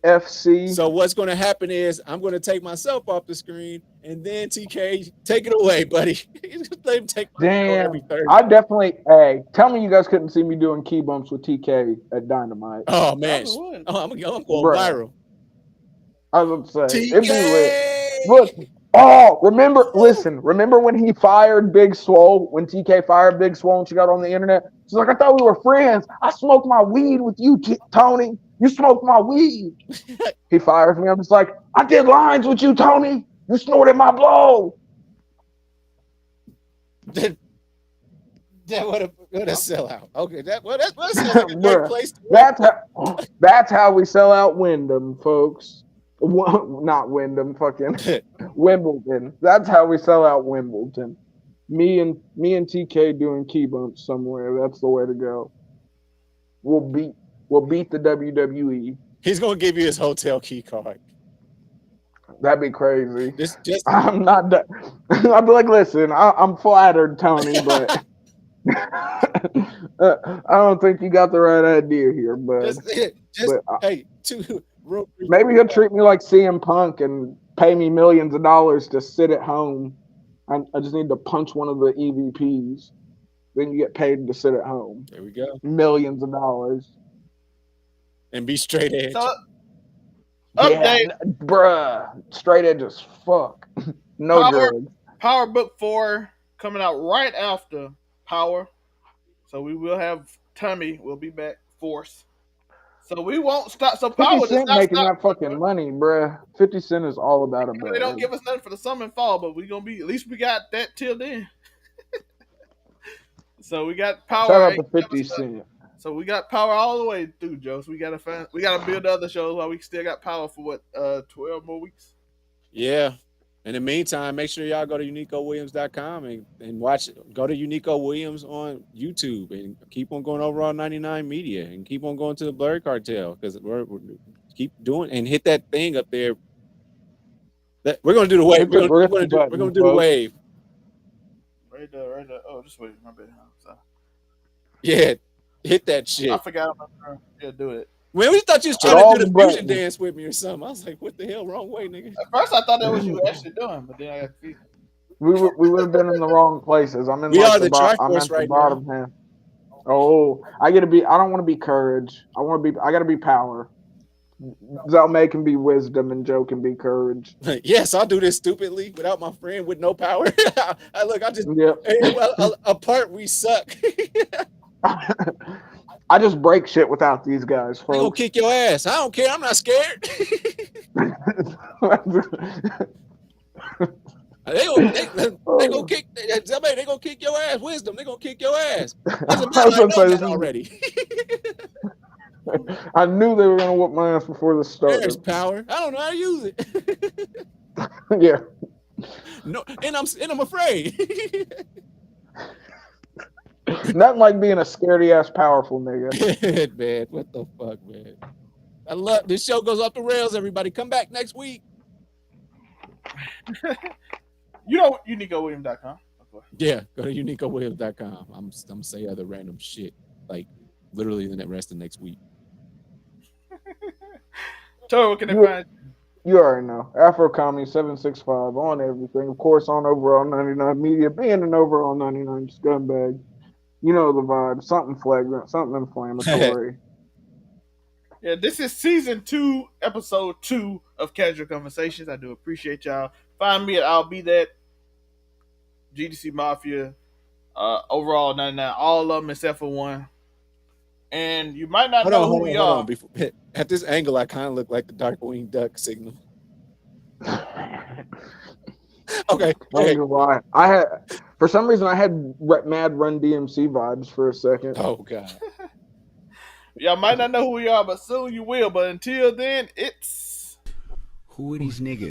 FC. So what's going to happen is I'm going to take myself off the screen, and then TK, take it away, buddy. Let him take my Damn, I definitely. Hey, tell me you guys couldn't see me doing key bumps with TK at Dynamite. Oh man, I'm going viral. I was gonna say, TK! it'd be lit. Look. Oh, remember when he fired Big Swole? When TK fired Big Swole and she got on the internet? She's like, I thought we were friends. I smoked my weed with you, Tony. You smoked my weed. He fires me. I'm just like, I did lines with you, Tony. You snorted my blow. What a sellout. Okay, that's a great place to that's how we sell out Wyndham, folks. Not Wyndham, fucking Wimbledon. That's how we sell out Wimbledon. Me and TK doing key bumps somewhere. That's the way to go. We'll beat the WWE. He's gonna give you his hotel key card. That'd be crazy. Just I'm not. I'd be like, listen, I'm flattered, Tony, but I don't think you got the right idea here, bud. Hey, maybe he'll treat me like CM Punk and pay me millions of dollars to sit at home. I just need to punch one of the EVPs. Then you get paid to sit at home. There we go. Millions of dollars. And be straight edge. Update. Yeah, bruh. Straight edge as fuck. No drugs. Power Book 4 coming out right after Power. So we will have Tommy will be back, Force. So we won't stop. So Power 50 Cent making that fucking money, bruh. 50 Cent is all about it, bro. They don't give us nothing for the summer and fall, but we gonna be at least we got that till then. So we got Power. Shout out to 50 Cent. So we got Power all the way through, Joe. So we gotta build other shows while we still got Power for 12 more weeks. Yeah. In the meantime, make sure y'all go to UniqoWilliams.com and watch. Go to Uniqo Williams on YouTube and keep on going over on 99 Media and keep on going to the Blurry Cartel because we're keep doing and hit that thing up there. We're gonna do the wave. We're gonna do the wave. Right there. Oh, just wait. My bad. Sorry. Yeah, hit that shit. I forgot. Yeah, do it. Man, we thought you was trying to do the fusion dance with me or something. I was like, what the hell? Wrong way, nigga. At first, I thought that was you actually doing, but then I got confused. We would have been in the wrong places. I'm in we like are the Triforce right bottom now. Half. Oh, I don't want to be Courage. I gotta be Power. Zelmay can be Wisdom and Joe can be Courage. Yes, I'll do this stupidly without my friend with no power. Apart we suck. I just break shit without these guys, folks. They gonna kick your ass. I don't care. I'm not scared. They gonna kick. They gonna kick your ass. Wisdom. They gonna kick your ass. Doesn't matter. I know that already. I knew they were gonna whoop my ass before this started. There's Power. I don't know how to use it. Yeah. No, and I'm afraid. Nothing like being a scaredy ass powerful nigga. Man, what the fuck, man? I love this show goes off the rails. Everybody, come back next week. You know UniqoWilliams.com. Yeah, go to uniqowilliams.com. I'm say other random shit like literally the rest of next week. Tori, what can they find? You already know. Afro Comedy 765 on everything. Of course, on Overall 99 Media, being an Overall 99 scumbag. You know the vibe. Something flagrant, something inflammatory. Yeah, this is season 2, episode 2 of Casual Conversations. I do appreciate y'all. Find me at I'll Be That, GDC Mafia, Overall 99, all of them except for one. And you might not know who we are. Before, at this angle, I kind of look like the Darkwing Duck signal. Okay. Why? I had, for some reason, I had Mad Run DMC vibes for a second. Oh god. Y'all might not know who we are, but soon you will. But until then, it's Who are these niggas?